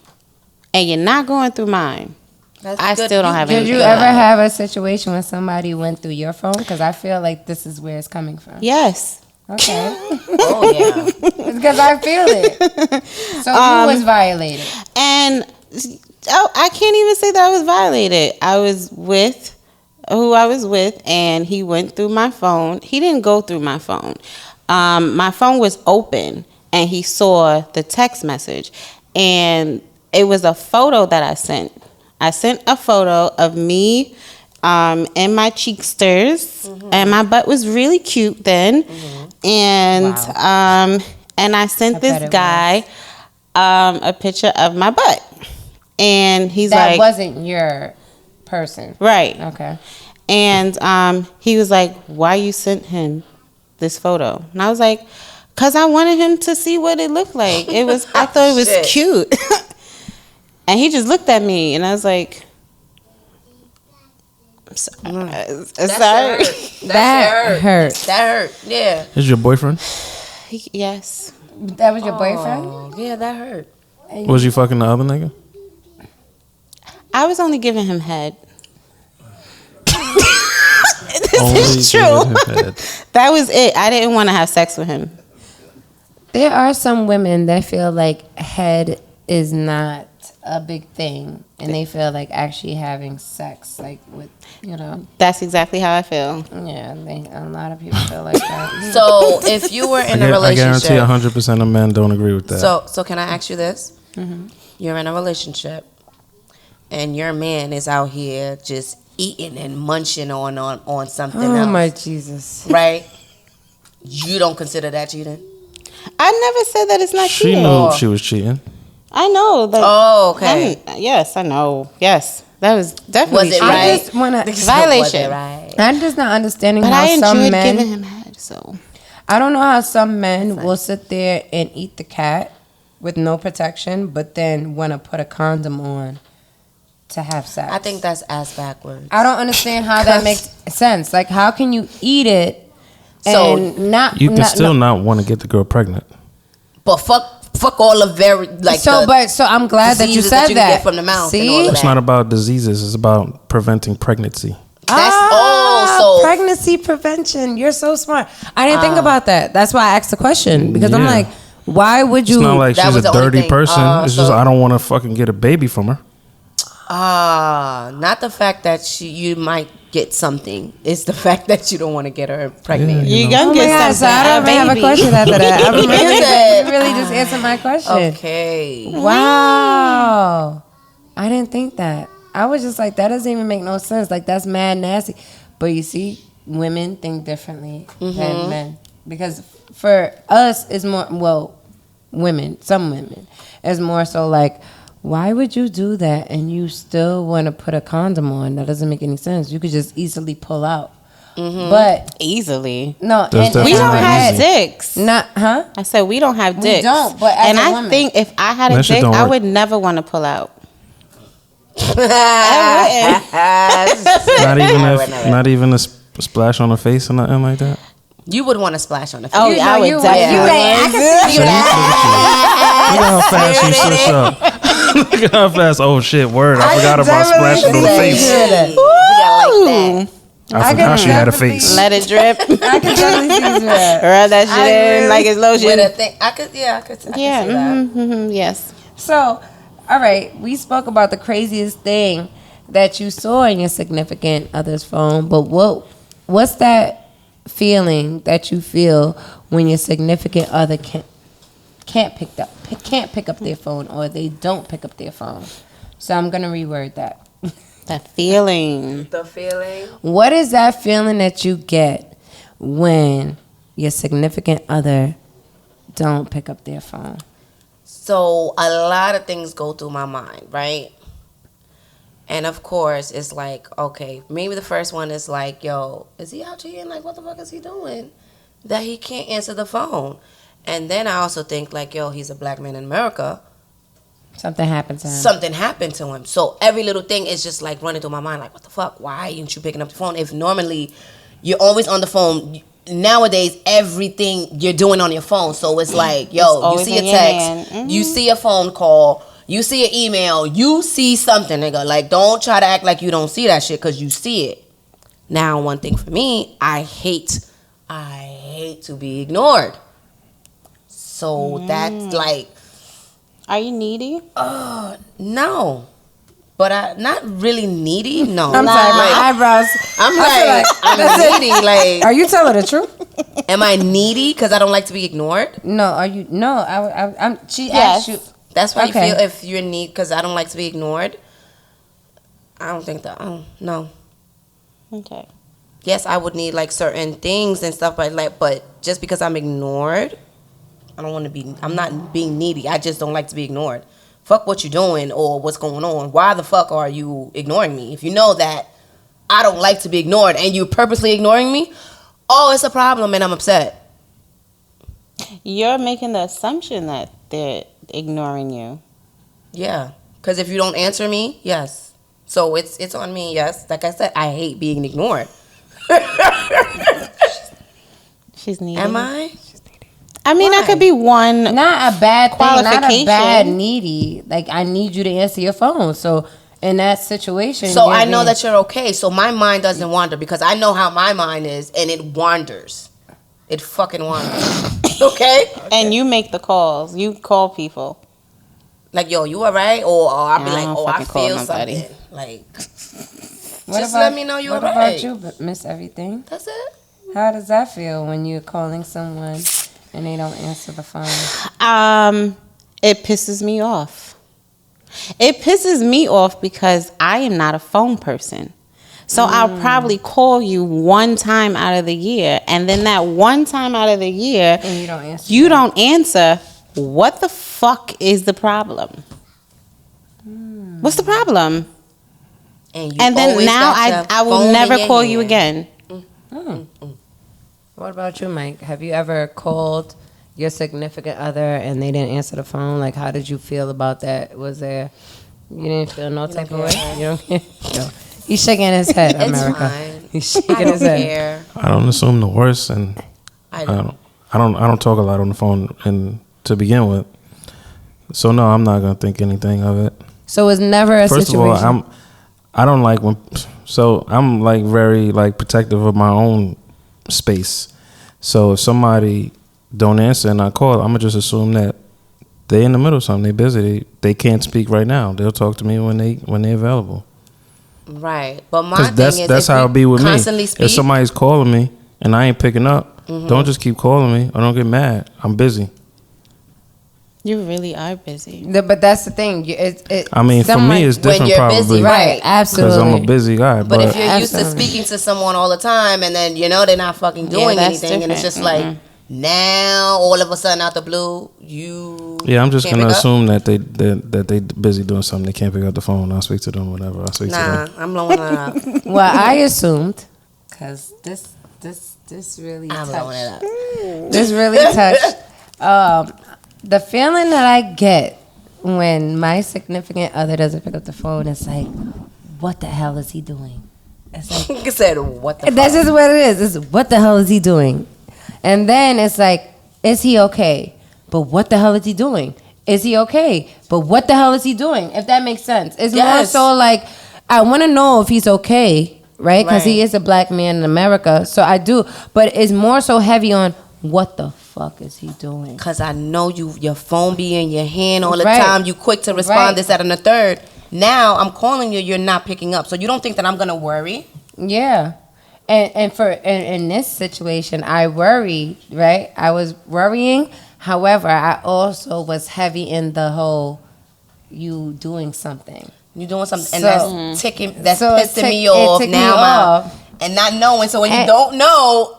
And you're not going through mine. That's I good. still don't have Did anything you to ever lie. have a situation when somebody went through your phone? Because I feel like this is where it's coming from. Yes. Okay. Oh yeah. It's because I feel it. So you was violated. And I can't even say that I was violated. I was with who I was with, and he went through my phone. He didn't go through my phone. My phone was open, and he saw the text message. And it was a photo that I sent. I sent a photo of me and my cheeksters, and my butt was really cute then. And and I sent I bet this it guy a picture of my butt, and he's That like, wasn't your person. right. Okay. And he was like, why you sent him this photo? And I was like, because I wanted him to see what it looked like. It was, I thought it was Shit. cute. And he just looked at me, and I was like, I'm sorry. That shit hurt. That hurt. That hurt. Yeah. Is your boyfriend? Yes. That was your boyfriend? Oh, yeah, that hurt. Was you fucking the other nigga? I was only giving him head. Only This is true. giving him head. That was it. I didn't want to have sex with him. There are some women that feel like head is not a big thing, and they feel like actually having sex, like with, you know, That's exactly how I feel. yeah, a lot of people feel like that. So if you were in a I guarantee relationship, 100% of men don't agree with that. so can I ask you this? You're in a relationship, and your man is out here just eating and munching on something Oh else, my Jesus! right? You don't consider that cheating? I never said that it's not she cheating. knew she was cheating. I know. That, Oh, okay. Yes, I know. Yes. That was definitely Was it cheating. right? I just wanna. Violation. Was it right? I'm just not understanding But how I some enjoyed men. giving him head, so. I don't know how some men will sit there and eat the cat with no protection, but then want to put a condom on to have sex. I think that's ass backwards. I don't understand how that makes sense. Like, how can you eat it So, and not? You can not, still not want to get the girl pregnant. But fuck all the very like. So, the so I'm glad that you diseases said you that. can get from the mouth and all See, of It's that. not about diseases. It's about preventing pregnancy. That's also pregnancy prevention. You're so smart. I didn't think about that. That's why I asked the question, because I'm Yeah. like, why would you? It's not like That she's was a the only dirty thing. person. It's just So- I don't want to fucking get a baby from her. not the fact that you might get something. It's the fact that you don't want to get her pregnant. Yeah. You know. gonna Oh my get God, something. so I don't even have a baby. question after that. I'm said- you really just answered my question. Okay. Wow. I didn't think that. I was just like, that doesn't even make no sense. Like, that's mad nasty. But you see, women think differently than men. Because for us, it's more, well, women, some women, it's more so like, why would you do that and you still want to put a condom on? That doesn't make any sense. You could just easily pull out. But, Easily. no. That's and We It's don't not have easy. dicks. Not, huh? I said we don't have We dicks. don't, but as and a I woman. think if I had a That shit dick, don't I work. would never want to pull out. Not even a splash on the face or nothing like that. You would want to splash on the face. Oh, You yeah, know I would you would. definitely. You ain't- I can see See? Look at you. Look at how fast you switch up. Look at how fast. Oh shit! Word. I forgot about splashing on the face. We got like that. I forgot she had a face. Let it drip. I can definitely see that. Rub that shit in like it's lotion. With a thing, I could see that. Yes. So, all right, we spoke about the craziest thing that you saw in your significant other's phone, but what's that feeling that you feel when your significant other can't pick up their phone, or they don't pick up their phone? So I'm gonna reword that. That feeling. The feeling. What is that feeling that you get when your significant other don't pick up their phone? So a lot of things go through my mind, right? And of course, it's like, okay, maybe the first one is like, yo, is he out cheating? Like, what the fuck is he doing that he can't answer the phone? And then I also think like, yo, he's a black man in America. Something happened to him. Something happened to him. So every little thing is just like running through my mind. Like, what the fuck? Why aren't you picking up the phone? If normally you're always on the phone. Nowadays, everything you're doing on your phone. So it's like, yo, you see a text, you see a phone call, you see an email, you see something, nigga. Like, don't try to act like you don't see that shit because you see it. Now, one thing for me, I hate to be ignored. So that's like... Are you needy? No. But I not really needy. No. I'm sorry, my eyebrows. I'm needy. Like, Are you telling the truth? am I needy because I don't like to be ignored? No, are you? No, I'm. She Yes. asked you. That's why Okay. you feel if you're in need because I don't like to be ignored. I don't think that. No. Okay. Yes, I would need like certain things and stuff, but just because I'm ignored, I don't want to be. I'm not being needy. I just don't like to be ignored. Fuck what you're doing or what's going on. Why the fuck are you ignoring me? If you know that I don't like to be ignored and you're purposely ignoring me, oh, it's a problem and I'm upset. You're making the assumption that they're ignoring you. Yeah, because if you don't answer me, yes. So it's on me, yes. Like I said, I hate being ignored. She's needy. Am I? I mean, that could be one. Not a bad thing. Not a Qualification. bad needy. Like, I need you to answer your phone. So in that situation, So I know that you're okay. So my mind doesn't wander because I know how my mind is and it wanders. It fucking wanders. Okay? And you make the calls. You call people. Like, yo, you alright? Or I'll be I like, don't oh, I fucking call feel nobody. something. Like, What just about- let me know you're What alright. about you, Miss Everything? That's it. How does that feel when you're calling someone and they don't answer the phone? It pisses me off. It pisses me off because I am not a phone person. So I'll probably call you one time out of the year, and then that one time out of the year, And you don't answer. you don't answer. What the fuck is the problem? What's the problem? And And then always now got your I will phone in never your call you hand. again. What about you, Mike? Have you ever called your significant other and they didn't answer the phone? Like, how did you feel about that? Was there, you didn't feel no type of way? You don't care? No. He's shaking his head, It's America. fine. He's I shaking don't his head. care. I don't assume the worst, and I I don't. don't talk a lot on the phone, and to begin with. So no, I'm not gonna think anything of it. So it's never a First situation. of all, I don't like when. So I'm like very like protective of my own space. So if somebody don't answer and I call, I'm gonna just assume that they in the middle of something. They busy. They can't speak right now. They'll talk to me when they available. Right. But my 'Cause thing that's is, that's if how we it be with me. constantly speak, If somebody's calling me and I ain't picking up, don't just keep calling me or don't get mad. I'm busy. You really are busy. But that's the thing. I mean, for me, it's when different you're probably. busy, right. right? Absolutely. Because I'm a busy guy. But if you're used to Absolutely. speaking to someone all the time and then, they're not fucking doing that's anything and it's just different. like, now, all of a sudden, out the blue, you Yeah, I'm just can't gonna pick up? assume that they busy doing something. They can't pick up the phone. I'll speak to them. Whatever. I'll speak to Nah, them. I'm blowing it up. Well, I assumed, because this really I'm blowing it touched. up. This really touched. The feeling that I get when my significant other doesn't pick up the phone is like, what the hell is he doing? It's like, You said, what the that's fuck? just what it is. It's what the hell is he doing? And then it's like, is he okay? But what the hell is he doing? Is he okay? But what the hell is he doing? If that makes sense. It's more Yes. so like, I want to know if he's okay, right? Because he Right. is a black man in America. So I do. But it's more so heavy on what the fuck is he doing? Because I know your phone be in your hand all the Right. time. You quick to respond, Right. this, that, and the third. Now, I'm calling you, you're not picking up. So you don't think that I'm going to worry? Yeah. And in this situation, I worried, right? I was worrying. However, I also was heavy in the whole you doing something. You doing something, and So- that's ticking, that's So it pissing me it off ticked now. me off. And not knowing. So when you And- don't know,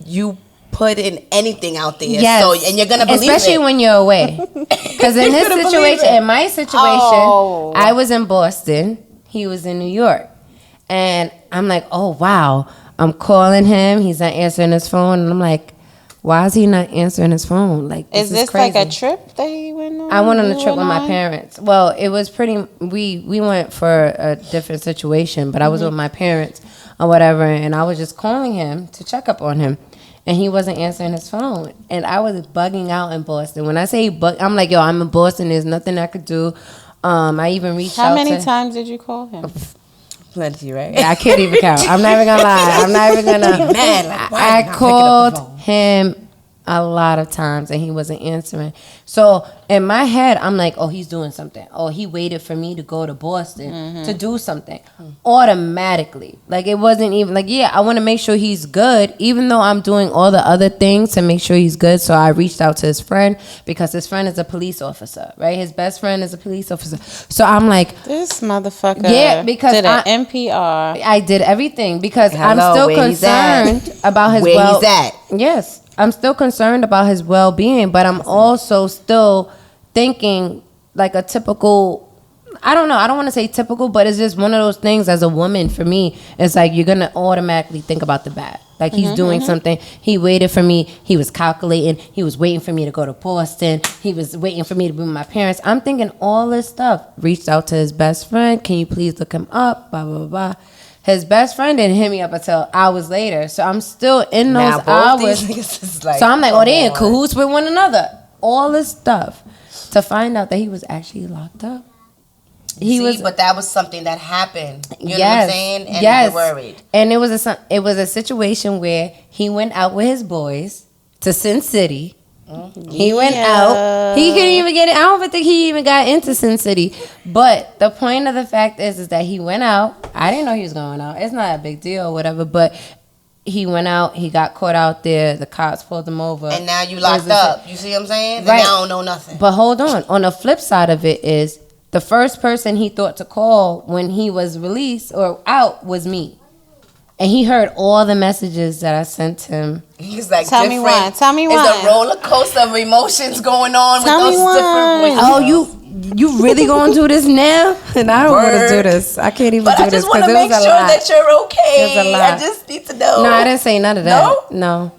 you put in anything out there. Yes. So, and you're going to believe especially it. when you're away. Because in this You're gonna believe situation, it. in my situation, Oh. I was in Boston, he was in New York. And I'm like, oh, wow. I'm calling him. He's not answering his phone. And I'm like, why is he not answering his phone? Like, Is this crazy. like a trip that he went on? I went on a You trip with and my I? parents. Well, it was pretty. We went for a different situation, but I was with my parents or whatever, and I was just calling him to check up on him, and he wasn't answering his phone, and I was bugging out in Boston. When I say bug, I'm like, yo, I'm in Boston. There's nothing I could do. I even reached out. How many to, times did you call him? Plenty, right? I can't even count. I'm not even gonna lie. I'm not even gonna. Mad, like, why I you not picking up the called phone? him a lot of times and he wasn't answering. So in my head, I'm like, oh, he's doing something. Oh, he waited for me to go to Boston to do something automatically. Like, it wasn't even like, yeah, I want to make sure he's good, even though I'm doing all the other things to make sure he's good. So I reached out to his friend because his friend is a police officer, right? His best friend is a police officer. So I'm like, This motherfucker Yeah, because did an NPR. I did everything because Hello, I'm still where he's at? concerned about his Where he's at? Yes, I'm still concerned about his well-being, but I'm also still thinking like a typical. I don't know. I don't want to say typical, but it's just one of those things as a woman for me. It's like you're gonna automatically think about the bad. Like he's doing something. He waited for me. He was calculating. He was waiting for me to go to Boston. He was waiting for me to be with my parents. I'm thinking all this stuff. Reached out to his best friend. Can you please look him up? Blah blah blah. His best friend didn't hit me up until hours later. So I'm still in those Now, both hours. these niggas is like, So I'm like, oh, they in come on. cahoots with one another. All this stuff to find out that he was actually locked up. He was, but that was something that happened. You know what I'm yes, saying? And yes. you're worried. And it was a situation where he went out with his boys to Sin City. He went out. He couldn't even get it. I don't even think he even got into Sin City. But the point of the fact is that he went out. I didn't know he was going out. It's not a big deal or whatever. But he went out. He got caught out there. The cops pulled him over. And now you locked up. You see what I'm saying? Right. And now I don't know nothing. But hold on. On the flip side of it is the first person he thought to call when he was released or out was me. And he heard all the messages that I sent him. He's like, Tell me why. Tell me why. It's a roller coaster of emotions going on Tell with me those why. different voices. Oh, you really gonna do this now? And I don't want to do Word. this. I can't even But do I this just want because to it was make a sure lot. that you're okay. It was a lot. I just need to know. No, I didn't say none of that. No.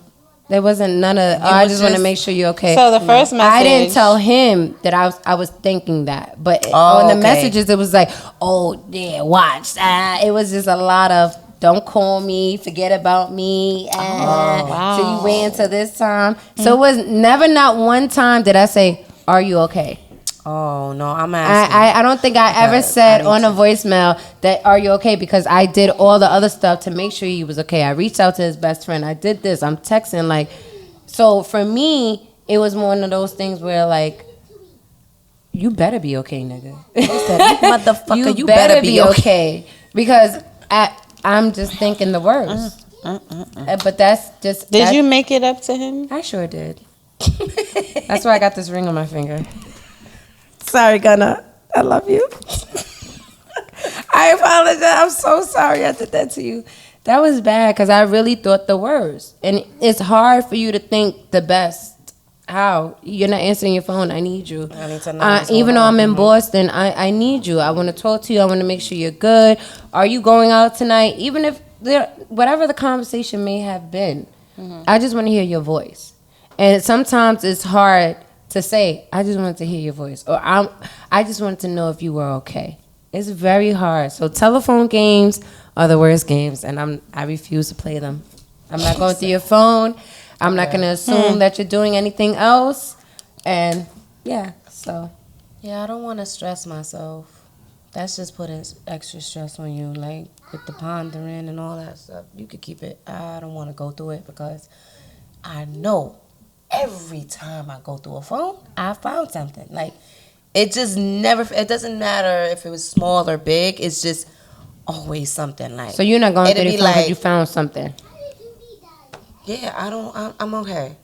There wasn't none of. I was just want to just- make sure you're okay. So the first message. I didn't tell him that I was thinking that, but Oh, on the okay. messages it was like, oh yeah, watch. It was just a lot of don't call me, forget about me. wow. So you wait until this time. So it was never not one time did I say, are you okay? Oh, no, I'm asking. I don't think I ever Because said I need on a to- voicemail that are you okay, because I did all the other stuff to make sure he was okay. I reached out to his best friend. I did this. I'm texting like, so for me it was one of those things where like, you better be okay, nigga. Motherfucker, you better be okay. Because I'm just thinking the worst. But that's just. Did you make it up to him? I sure did. That's why I got this ring on my finger. Sorry, Gunna. I love you. I apologize. I'm so sorry I did that to you. That was bad because I really thought the worst. And it's hard for you to think the best. How? You're not answering your phone. I need you. I need to know what's Even going though I'm on. in Boston, I need you. I want to talk to you. I want to make sure you're good. Are you going out tonight? Even if whatever the conversation may have been, I just want to hear your voice. And sometimes it's hard to say, I just wanted to hear your voice. Or I just wanted to know if you were okay. It's very hard. So telephone games are the worst games, and I refuse to play them. I'm not going through your phone. I'm not going to assume that you're doing anything else. And yeah, so. Yeah, I don't want to stress myself. That's just putting extra stress on you, like with the pondering and all that stuff. You could keep it. I don't want to go through it because I know every time I go through a phone, I found something. Like, it just never, it doesn't matter if it was small or big. It's just always something. Like, So you're not going it'd through be the phone because like- you found something. Yeah, I'm okay.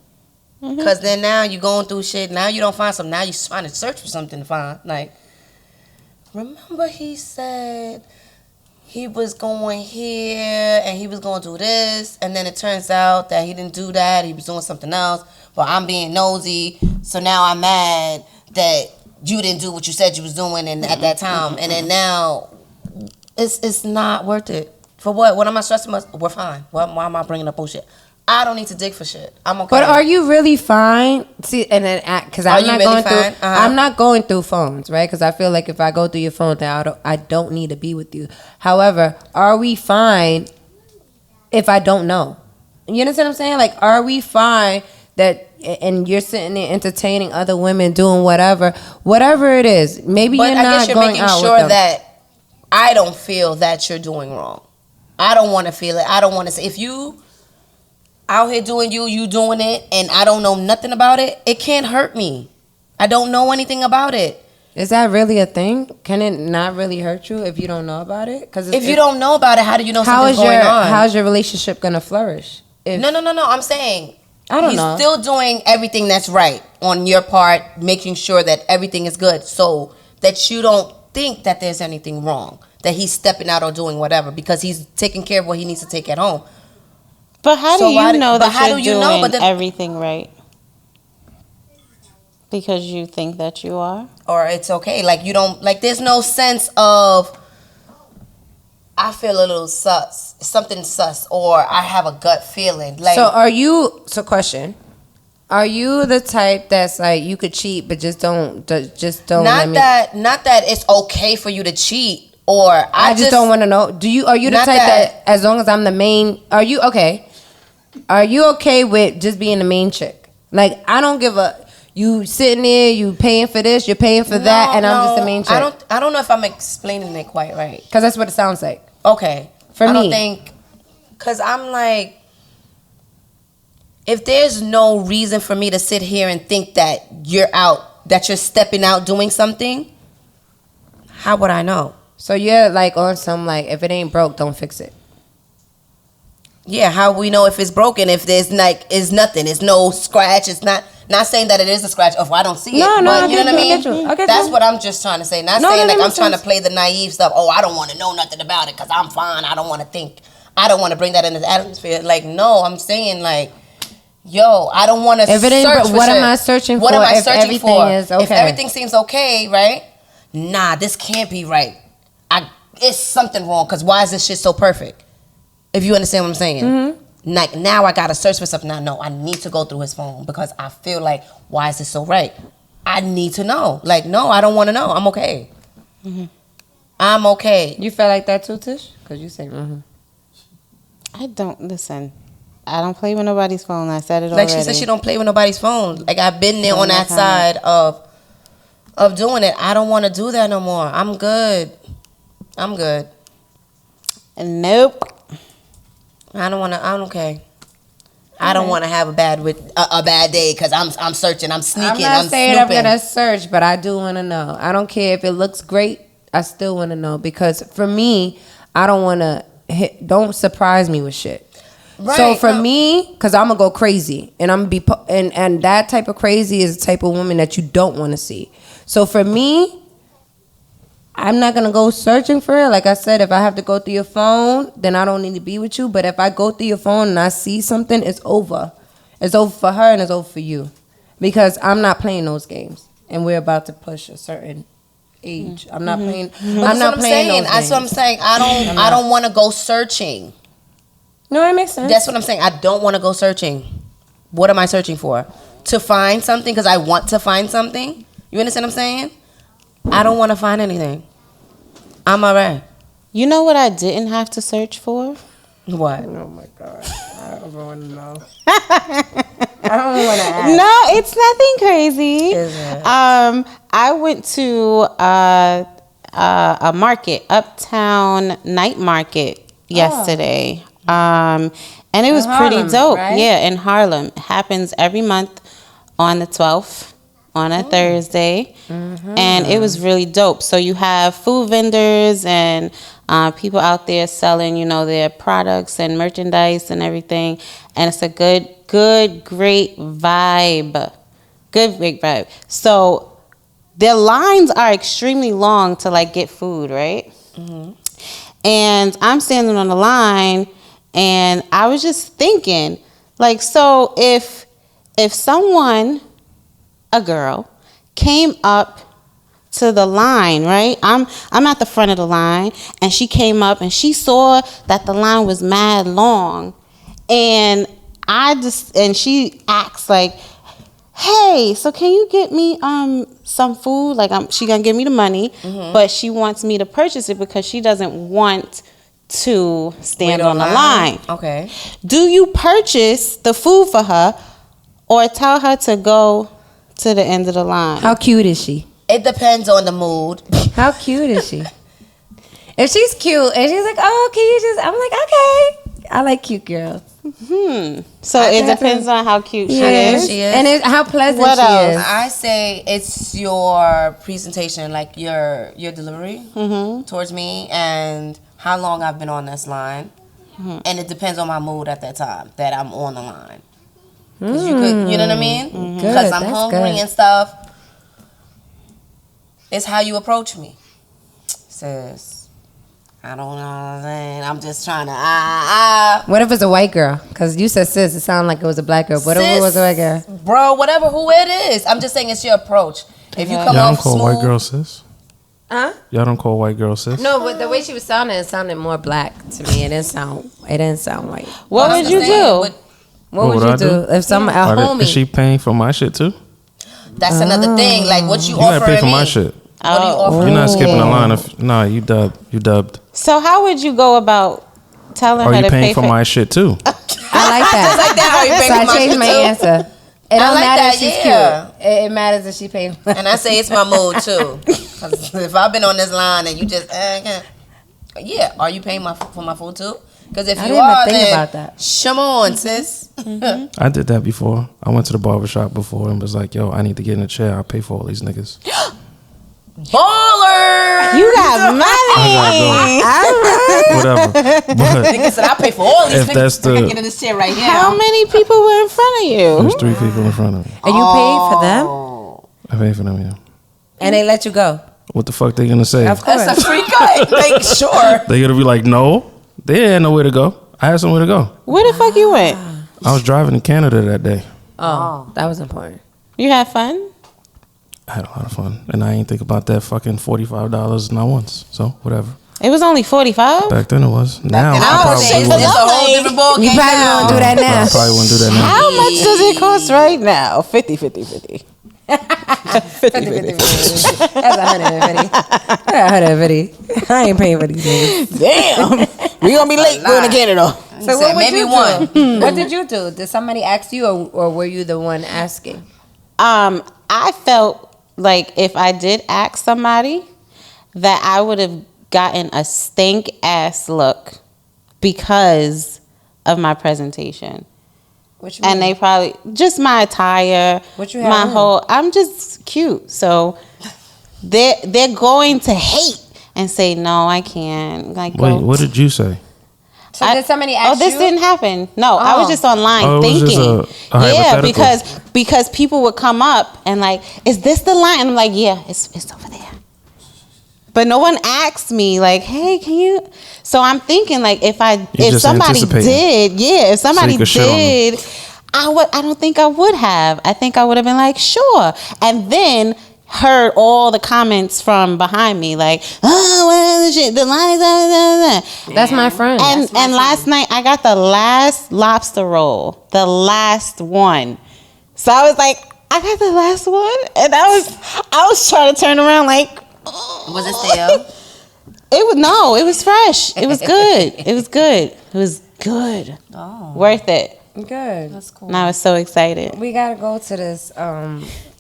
Because then now you're going through shit. Now you don't find something. Now you're trying to search for something to find. Like, remember he said he was going here and he was going to do this. And then it turns out that he didn't do that. He was doing something else. But I'm being nosy. So now I'm mad that you didn't do what you said you was doing at that time. And then now It's not worth it. For what? What am I stressing? We're fine. Why am I bringing up bullshit? I don't need to dig for shit. I'm okay. But are you really fine? See, and then because I'm not going through, I'm not going through phones, right? Because I feel like if I go through your phone, then I don't need to be with you. However, are we fine if I don't know? You understand what I'm saying? Like, are we fine that? And you're sitting there entertaining other women, doing whatever it is. Maybe but you're I not guess you're going making out sure with them. that I don't feel that you're doing wrong. I don't want to feel it. I don't want to say if you out here doing you doing it, and I don't know nothing about it. It can't hurt me. I don't know anything about it. Is that really a thing? Can it not really hurt you if you don't know about it? Because if you don't know about it, how do you know something's going on? How's your relationship gonna flourish? No. I'm saying I don't he's know. still doing everything that's right on your part, making sure that everything is good, so that you don't think that there's anything wrong, that he's stepping out or doing whatever because he's taking care of what he needs to take at home. But how do you know that you're doing then, everything right? Because you think that you are? Or it's okay. Like, you don't, like, there's no sense of, I feel a little sus, something sus, or I have a gut feeling. Like, question. Are you the type that's like, you could cheat, but just don't not that it's okay for you to cheat, or I just don't want to know. Are you the type that as long as I'm the main, are you okay? Are you okay with just being the main chick? Like, I don't give a, you sitting there, you paying for this, you're paying for that, and I'm just the main chick. I don't know if I'm explaining it quite right. Because that's what it sounds like. Okay. For me. I don't think, because I'm like, if there's no reason for me to sit here and think that that you're stepping out doing something, how would I know? So you're like on some, like, if it ain't broke, don't fix it. Yeah, how we know if it's broken, if there's like, is nothing, it's no scratch, it's not saying that it is a scratch, if I don't see it. No, but you know what I mean? That's you. what I'm just trying to say. Not saying like I'm trying to play the naive stuff, I don't want to know nothing about it because I'm fine, I don't want to think, I don't want to bring that in the atmosphere. Like, no, I'm saying like, yo, I don't want to search for what shit. am I searching for? What am I if searching everything for? Is okay? If everything seems okay, right? Nah, this can't be right. It's something wrong because why is this shit so perfect? If you understand what I'm saying. Mm-hmm. Like, now I gotta search for something. I know I need to go through his phone because I feel like, why is this so right? I need to know. Like, no, I don't want to know. I'm okay. Mm-hmm. I'm okay. You feel like that too, Tish? Because you say, mm-hmm. I don't listen. I don't play with nobody's phone. I said it like already. She said she don't play with nobody's phone. Like, I've been there on that side of doing it. I don't want to do that no more. I'm good. Nope. I'm okay. I don't want to have a bad day because I'm searching, I'm sneaking, I'm saying snooping. I'm gonna search, but I do want to know. I don't care if it looks great. I still want to know because for me, I don't want to don't surprise me with shit. Right, so for me, because I'm gonna go crazy, and I'm gonna be and that type of crazy is the type of woman that you don't want to see. So for me, I'm not going to go searching for it. Like I said, if I have to go through your phone, then I don't need to be with you. But if I go through your phone and I see something, it's over. It's over for her and it's over for you. Because I'm not playing those games. And we're about to push a certain age. I'm not playing. Mm-hmm. I'm not playing those games. That's what I'm saying. I don't want to go searching. No, that makes sense. That's what I'm saying. I don't want to go searching. What am I searching for? To find something because I want to find something? You understand what I'm saying? I don't want to find anything. I'm all right. You know what I didn't have to search for? What? Oh my God. I don't want to know. I don't want to ask. No, it's nothing crazy. Is it? I went to a market, Uptown Night Market yesterday. And it was pretty dope. Right? Yeah, in Harlem. It happens every month on the 12th. On a Thursday, and it was really dope. So you have food vendors and people out there selling, their products and merchandise and everything, and it's a great vibe. Great vibe. So their lines are extremely long to like get food, right? Mm-hmm. And I'm standing on the line, and I was just thinking, like, so if someone, a girl, came up to the line, right? I'm at the front of the line, and she came up and she saw that the line was mad long, and she asked like, "Hey, so can you get me some food? Like, she gonna give me the money, but she wants me to purchase it because she doesn't want to stand on the line. Okay. Do you purchase the food for her, or tell her to go to the end of the line? How cute is she? It depends on the mood. How cute is she? If she's cute and she's like, "Oh, can you just?" I'm like, "Okay." I like cute girls. So it depends on how cute she is. She is. And how pleasant What she else? is. I say it's your presentation, like your delivery towards me, and how long I've been on this line, and it depends on my mood at that time that I'm on the line. 'Cause you could, you know what I mean? Because I'm that's hungry good. and stuff. It's how you approach me, sis. I don't know what I'm saying. I'm just trying to What if it's a white girl? Because you said sis. It sounded like it was a black girl. What if it was a white girl? bro, whatever who it is. I'm just saying it's your approach. If you come Y'all don't off call smooth, white girl sis? Huh? Y'all don't call white girl sis? No, but the way she was sounding, it sounded more black to me. It didn't sound white. What would you do? What would you do if some a homie? Is she paying for my shit too? That's another thing. Like what you You gotta offering pay for me. my shit. What do you offer You're me? not skipping the line. Nah, you dubbed. You dubbed. So how would you go about telling Are her you to pay paying for my shit too? I like that. Like that, are you paying So for I my changed shit my too? answer. It I don't like matter that, if she's yeah. cute. It matters if she pays. And I say it's my mood too. 'Cause if I've been on this line and you just, yeah, are you paying for my food too? Because if I you didn't even are, think then about that. come on, sis. I did that before. I went to the barbershop before and was like, yo, I need to get in a chair. I'll pay for all these niggas. Baller. You got money. I gotta go. Whatever. But Nigga said I pay for all these If niggas. that's the- I can get in this chair right How now. many people were in front of you? there's 3 people in front of me. And you paid for them, I pay for them, yeah. and they let you go. What the fuck they gonna say? Of course. That's a free cut. Like, sure. They gonna be like, no. They had nowhere to go. I had somewhere to go. Where the fuck you went? I was driving to Canada that day. Oh, that was important. You had fun? I had a lot of fun. And I ain't think about that fucking $45 not once. So, whatever. It was only 45. Back then it was. Now, And I I probably would say it's wouldn't. a whole different ball You game probably now. won't do that I now. probably wouldn't do that now. How much does it cost right now? 50, 50, 50. 50, 50. That's 150. 150. I ain't paying for these niggas. Damn. We gonna be late going to Canada. So Said maybe one. do? What did you do? Did somebody ask you, or were you the one asking? I felt like if I did ask somebody, that I would have gotten a stink ass look because of my presentation. What you mean? And they probably just my attire, What you have my on? whole. I'm just cute, so they're going to hate and say no, I can't. Like, Wait, go. what did you say? So did somebody ask this you? didn't happen. No, I was Oh. just online Oh, it was just thinking. a Yeah, hypothetical. because people would come up and like, is this the line? And I'm like, yeah, it's over there. But no one asked me like, hey, can you? So I'm thinking like, if just somebody anticipating. did, if somebody could shit on them. did, I don't think I would have. I think I would have been like, sure, and then heard all the comments from behind me like, oh, what the shit, the line is That's my friend. and last night I got the last lobster roll, the last one. So I was like, I got the last one, and I was trying to turn around like, Was it stale? it was fresh. It was good. It was good. It was good. Oh. Worth it. Good. That's cool. And I was so excited. We gotta go to this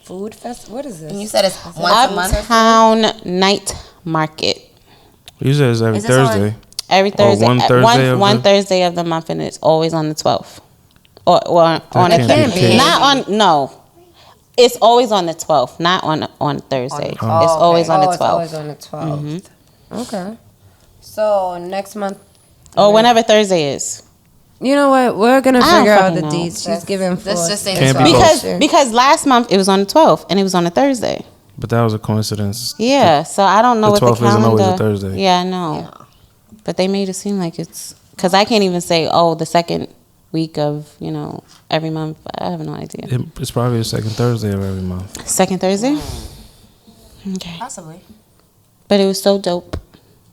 food festival. What is this? And you said it's once a month? Uptown Night Market. You said it's every Is this on- Thursday. Every Thursday. one Thursday of one the- Thursday of the month, and it's always on the 12th. Or on That a can't be Thursday. Not on, no. It's always on the 12th, not on Thursday. It's always on the It's 12th. always on the 12th. Okay. So next month. Or whenever Thursday is. You know what? We're gonna I don't figure out fucking the know. deets. She's giving for. Let's just say Can't the be 12th. both. Because last month it was on the 12th and it was on a Thursday. But that was a coincidence. Yeah, so I don't know The what the 12th isn't calendar. always a Thursday. Yeah, I know. But they made it seem like it's because I can't even say the second week of every month. I have no idea. It's probably the second Thursday of every month. Second Thursday. Okay. Possibly. But it was so dope.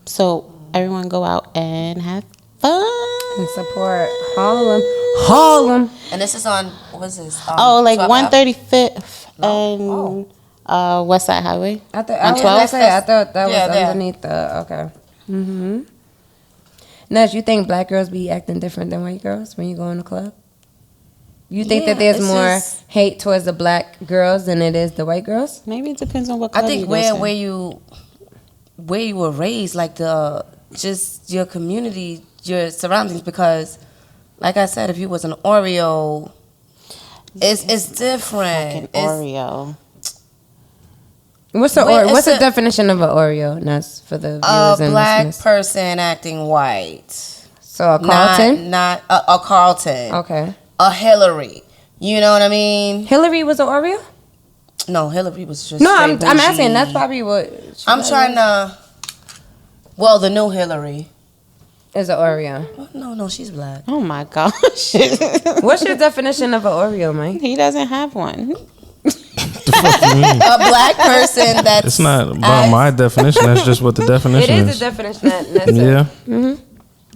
So everyone go out and have fun. And support Harlem. And this is on, what's this? Oh, like 12th Ave? 135th and West Side Highway. I thought On I was 12? gonna say I thought that Yeah, was there. underneath the okay. Ness, you think black girls be acting different than white girls when you go in the club? You think Yeah, that there's it's more just- hate towards the black girls than it is the white girls? Maybe it depends on what I club think you go where to. you were raised, like just your community, your surroundings, because like I said, if you was an Oreo, it's different. Fucking Oreo. What's It's the a- definition of an Oreo, Ness, for the A viewers and black listeners? person acting white. So a Carlton? Not a Carlton. Okay. A Hillary. You know what I mean? Hillary was an Oreo? No, Hillary was just No, straight I'm asking. bougie. That's probably what I'm trying to. Well, the new Hillary. is an Oreo. Well, no, she's black. Oh my gosh. What's your definition of an Oreo, Mike? He doesn't have one. A black person that's. It's not about my definition. That's just what the It definition is is. the definition that Ness said. Yeah.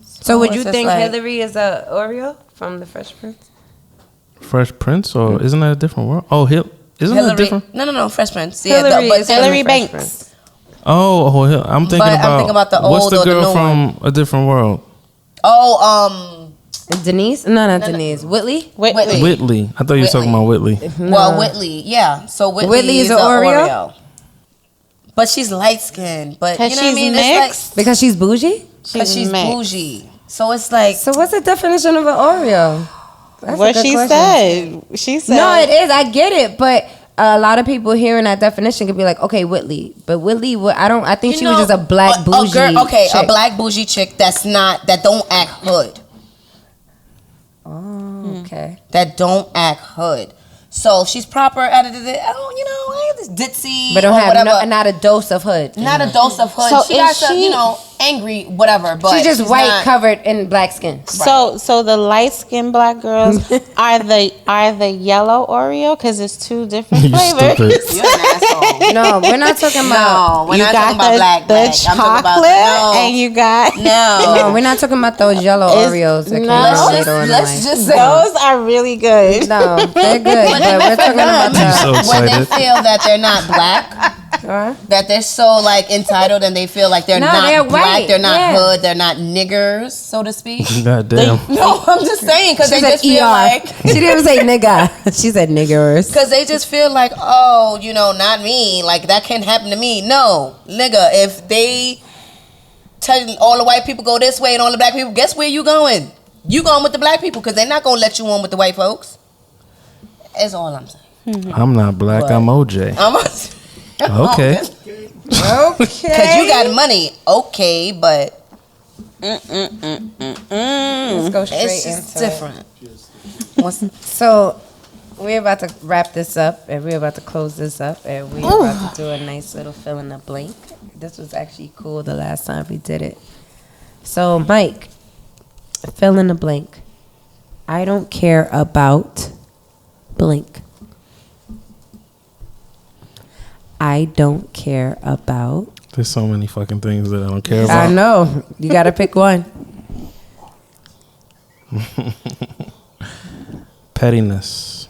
So would it's you just think like- Hillary is a Oreo from the Fresh Prince? Fresh Prince, or isn't that a different world? Oh, isn't that Hillary. different? No, Fresh Prince. Yeah, Hillary but is from Hillary the Fresh Banks. Prince. Oh, I'm thinking But I'm about. thinking about the what's old the or the girl new from A Different World? Denise? No, not Denise. Whitley? Whitley. Whitley. I thought you were talking about Whitley. Well, Whitley, yeah. So Whitley is is a a Oreo? But she's light skinned. But you know Cause what I she's mean? mixed. Because she's bougie? Because she's mixed. bougie. So it's like, So what's the definition of an Oreo? That's a What good she question. said. She said. No, it is. I get it, but a lot of people hearing that definition could be like, okay, Whitley, but Whitley, I think she was just a black bougie. okay, chick. a black bougie chick that don't act hood. Oh, okay. That don't act hood. So she's proper at it. Oh, you know, I have this ditzy But don't or have whatever. not a dose of hood. Not a dose of hood. So she is got some, she- you know, angry, whatever. But She's just she's white not- covered in black skin. So the light skinned black girls are the yellow Oreo because it's two different You flavors. stupid. You're an asshole. No, we're not talking about. No, we're You not got talking about the, black. the black. I'm talking about chocolate no. and you got No. No, we're not talking about those yellow It's- Oreos that came no. out Let's later in let's life. just say those are really good. No, they're good, but we're talking about I'm so the. when they excited. feel that they're not black, that they're so like entitled and they feel like they're No, not they're black, white, they're not yeah. hood, they're not niggers, so to speak. God damn. No, I'm just saying because She they said just feel ER. like She didn't say nigga. She said niggers. because they just feel like, oh, you know, not me. Like that can't happen to me. No, nigga, if they tell all the white people go this way and all the black people, guess where you going? You going with the black people because they're not gonna let you on with the white folks. That's all I'm saying. I'm not black. I'm OJ. Okay. Because you got money, okay, but Let's go straight it's just into different. it. So we're about to wrap this up, and we're about to close this up, and we're about to do a nice little fill in the blank. This was actually cool the last time we did it. So Mike, fill in the blank. I don't care about blank. I don't care about. There's so many fucking things that I don't care about. I know. You got to pick one. Pettiness.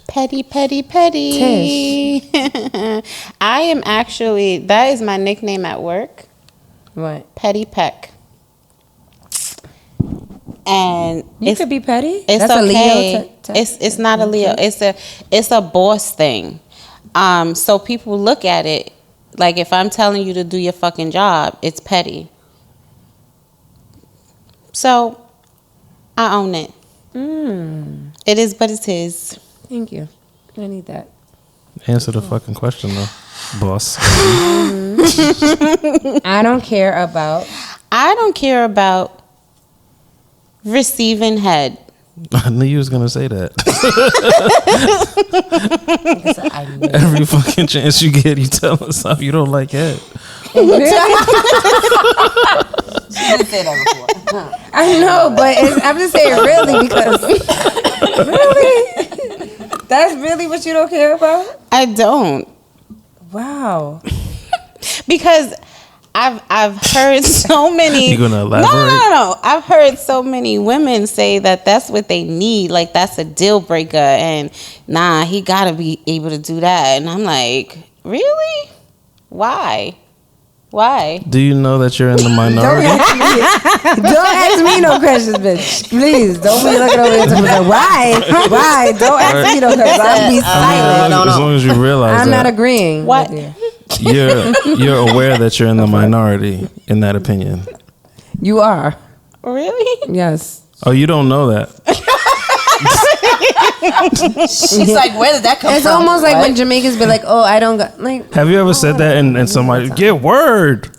Petty, petty, petty. I am actually, that is my nickname at work, What? Petty Peck. And You could be petty. it's That's okay. a Leo. It's not a Leo. It's a boss thing. So people look at it like if I'm telling you to do your fucking job, it's petty. So I own it. It is, but it is. Thank you. I need that. Answer the fucking question though, boss. I don't care about. I don't care about receiving head. I knew you was gonna say that. I knew. Every fucking chance you get, you tell us something you don't like head. She didn't say that before. I know, but I'm just saying really because really That's really what you don't care about? I don't. Wow. Because I've heard so many. You gonna elaborate? No. I've heard so many women say that that's what they need. Like that's a deal breaker, and nah, he gotta be able to do that. And I'm like, really? Why? Do you know that you're in the minority? Don't ask me no questions, bitch. Please, don't be looking over here to me like, why? Don't ask me no questions. I'll be silent. As long as you realize I'm that not agreeing. What? with you. you're aware that you're in the minority in that opinion. You are. Really? Yes. Oh, you don't know that. She's like, where did that come It's from? almost like when Jamaicans be like, oh, I don't got, like, Have you ever said that and somebody get word?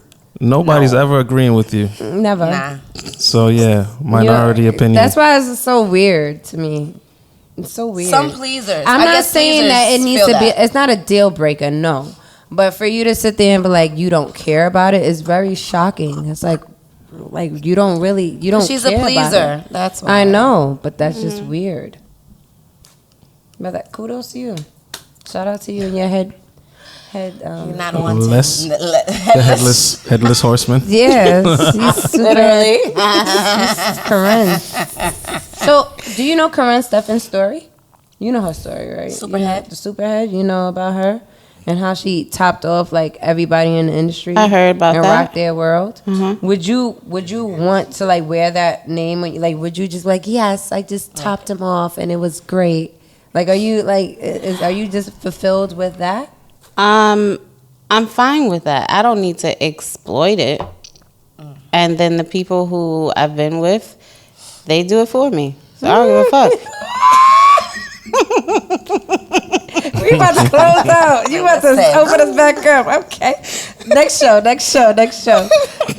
Nobody's ever agreeing with you. never. Nah. So yeah, minority opinion. That's why it's so weird to me. It's so weird. Some pleasers. I'm I not guess saying that it pleasers needs feel to be. that. It's not a deal breaker, no. But for you to sit there and be like, you don't care about it is very shocking. It's like you don't She's care a about pleaser. it. That's why. I know, but that's just weird. But that, kudos to you. Shout out to you and your head. You're not wanting. Less- the headless horseman. Yes, he's super. Literally. Karen. So, do you know Karen Steffen's story? You know her story, right? Superhead. The Superhead. You know about her and how she topped off like everybody in the industry. I heard about and that. rocked their world. Would you want to like wear that name? When you, like, would you just like, yes, I just topped him off and it was great. Like, are you like, are you just fulfilled with that? I'm fine with that. I don't need to exploit it. And then the people who I've been with, they do it for me. So I don't give a fuck. We about to close out. You about to open us back up. Okay. Next show.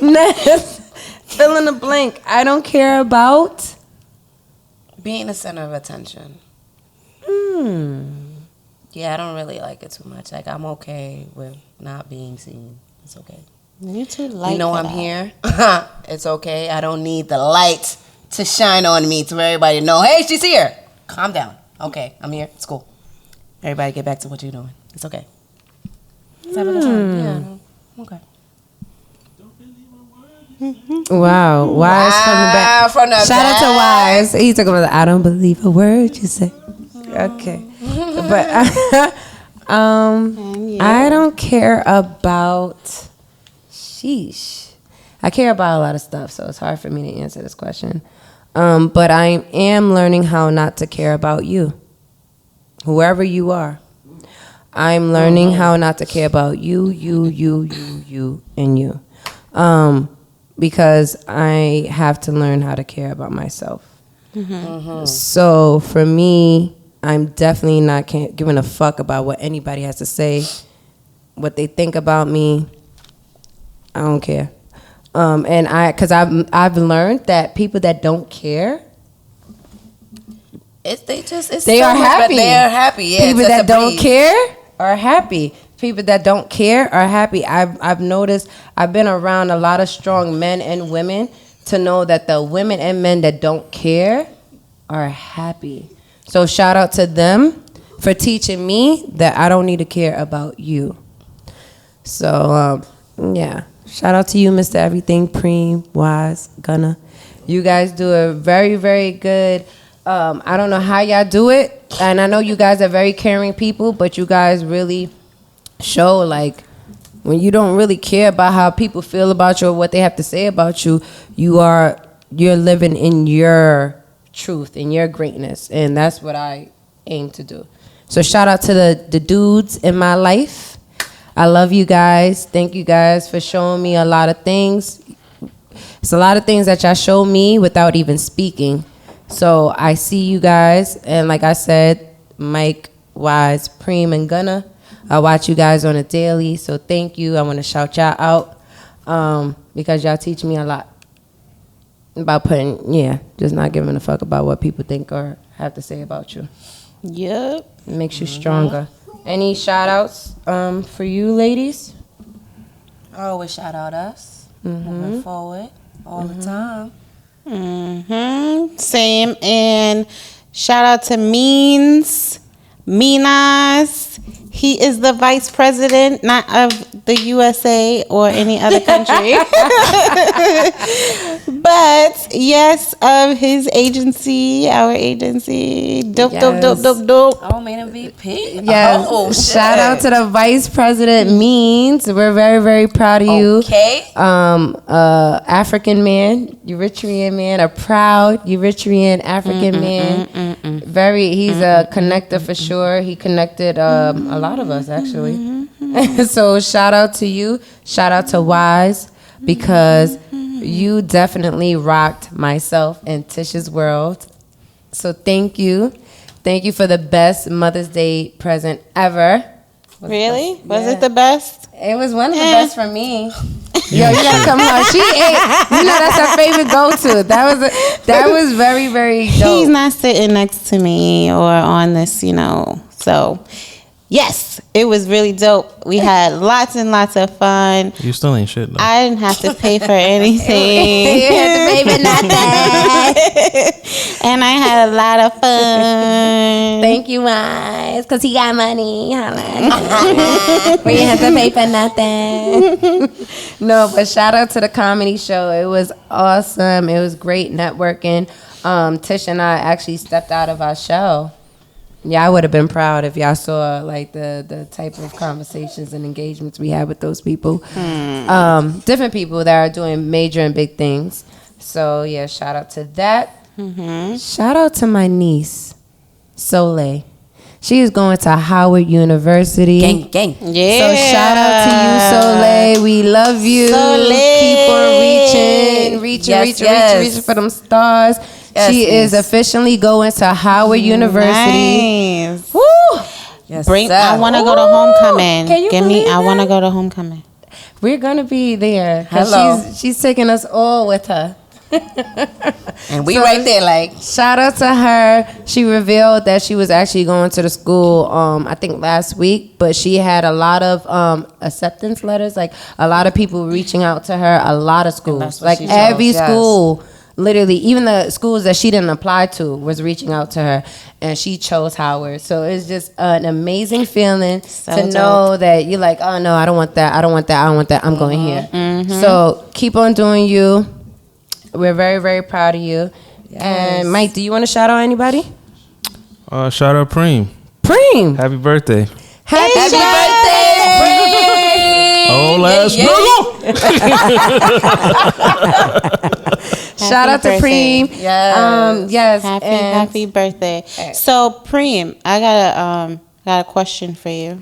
Ness, fill in the blank. I don't care about. Being the center of attention. Yeah, I don't really like it too much. Like, I'm okay with not being seen. It's okay. You too light. You know for I'm that. here. It's okay. I don't need the light to shine on me to everybody know, hey, she's here. Calm down. Okay, I'm here. It's cool. Everybody get back to what you're doing. It's okay. Let's have a good time. Yeah. Okay. Wow. Wise from the back. From the Shout out to back. Wise. He talking about, I don't believe a word you say. Okay. But I don't care about, sheesh. I care about a lot of stuff, so it's hard for me to answer this question. But I am learning how not to care about you. Whoever you are. I'm learning how not to care about you, and you. Because I have to learn how to care about myself. So for me, I'm definitely not giving a fuck about what anybody has to say, what they think about me. I don't care. And because I've learned that people that don't care, they are happy. They're happy. Yeah, people it's that a don't breeze. care are happy. People that don't care are happy. I've noticed. I've been around a lot of strong men and women to know that the women and men that don't care are happy. So shout out to them for teaching me that I don't need to care about you. So yeah, shout out to you, Mr. Everything, Preem, Wise, Gunna. You guys do a very, very good. I don't know how y'all do it, and I know you guys are very caring people, but you guys really show like when you don't really care about how people feel about you or what they have to say about you, you're living in your truth, in your greatness, and that's what I aim to do. So shout out to the dudes in my life. I love you guys. Thank you guys for showing me a lot of things. It's a lot of things that y'all show me without even speaking. So I see you guys, and like I said, Mike, Wise, Preem, and Gunna, I watch you guys on a daily, so thank you. I want to shout y'all out because y'all teach me a lot about just not giving a fuck about what people think or have to say about you. Yep. It makes you stronger. Any shout outs for you ladies? I always shout out us. Moving forward all the time. Same. And shout out to Means, Minas. He is the vice president, not of the USA or any other country, but yes, of his agency, our agency. Dope. Oh, man, MVP. Yes. Oh, shit. Shout out to the vice president Means. We're very, very proud of you. Okay. African man, Eritrean man, a proud Eritrean African man. He's a connector for sure. He connected a lot of us actually. So shout out to you. Shout out to Wise because you definitely rocked myself and Tisha's world. So thank you. Thank you for the best Mother's Day present ever. Really? Was it the best? It was one of the best for me. Yo, you gotta come home. She ate. You know that's her favorite go-to. That was very, very dope. He's not sitting next to me or on this, So, yes, it was really dope. We had lots and lots of fun. You still ain't shit though. I didn't have to pay for anything. You had to pay for nothing. And I had a lot of fun. Thank you, Wise, because he got money. We didn't have to pay for nothing. No, but shout out to the comedy show. It was awesome. It was great networking. Tish and I actually stepped out of our show. Yeah, I would have been proud if y'all saw like the type of conversations and engagements we had with those people. Different people that are doing major and big things. So yeah, shout out to that. Shout out to my niece, Soleil. She is going to Howard University. Gang. Yeah. So shout out to you, Soleil. We love you. Soleil. Keep on reaching for them stars. Yes, she is officially going to Howard University. Nice. Woo! Yes, I want to go to homecoming. Can you believe I want to that? go to homecoming. We're gonna be there. 'Cause Hello. She's taking us all with her. And we So- right there like. Shout out to her. She revealed that she was actually going to the school, I think last week, but she had a lot of acceptance letters, like a lot of people reaching out to her, a lot of schools. that's what Like she every chose, yes. school, literally, even the schools that she didn't apply to was reaching out to her, and she chose Howard. So it's just an amazing feeling to know that you're like, oh no, I don't want that, I'm going here. So keep on doing you. We're very, very proud of you. And Mike, do you want to shout out anybody? Shout out Preem. Preem. Happy birthday. Happy birthday, Oh, last Shout out to Preem. Yes. Happy birthday. So Preem, I got a question for you.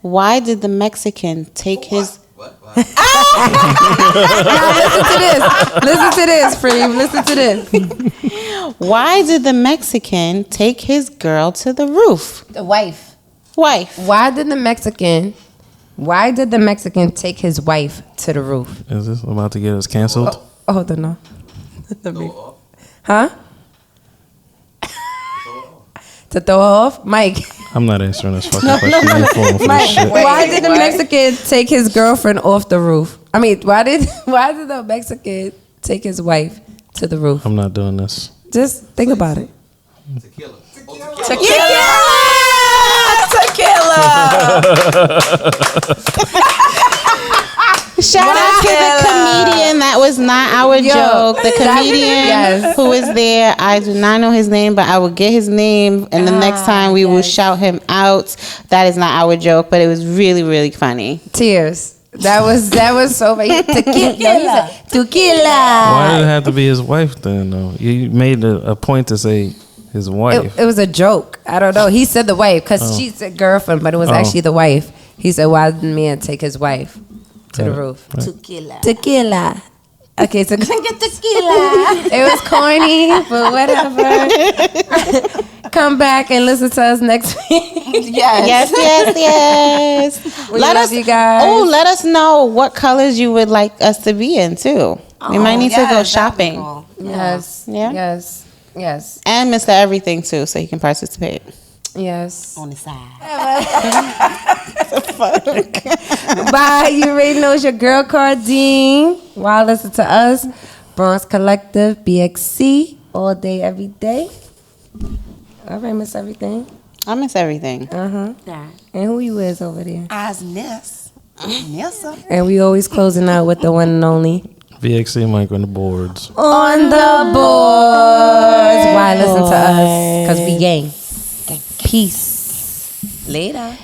Why did the Mexican take his Listen to this, Preem. Listen to this. Why did the Mexican take his girl to the roof? The wife. Wife. Why did the Mexican take his wife to the roof? Is this about to get us canceled? Oh, no. Huh? To throw her off? Mike. I'm not answering this fucking question. You ain't falling for this Mike, shit. why did the Mexican take his girlfriend off the roof? I mean, why did the Mexican take his wife to the roof? I'm not doing this. Just think about it. Tequila. Shout out to the comedian that was not our joke. The comedian who is there. I do not know his name, but I will get his name, and the next time we will shout him out. That is not our joke, but it was really, really funny. Tears. That was so funny. Tequila. Why did it have to be his wife then, though? You made a point to say his wife. It was a joke. I don't know. He said the wife because she said girlfriend, but it was actually the wife. He said, why didn't the man take his wife to the roof? Tequila. Okay, so get tequila. It was corny, but whatever. Come back and listen to us next week. Yes. Let us, you guys. Oh, let us know what colors you would like us to be in too. We might need to go shopping. Cool. Yes. Yeah. Yes. And Mr. Everything too, so he can participate. Yes. On the side. Bye. You already know it's your girl Cardine. While listen to us, Bronze Collective, BXC, all day, every day. All right, Miss Everything. I miss everything. That. And who you is over there? As Ness. Nessa. And we always closing out with the one and only. VXC mic on the boards. On the boards. Why listen to us? Because we gang. Peace. Later.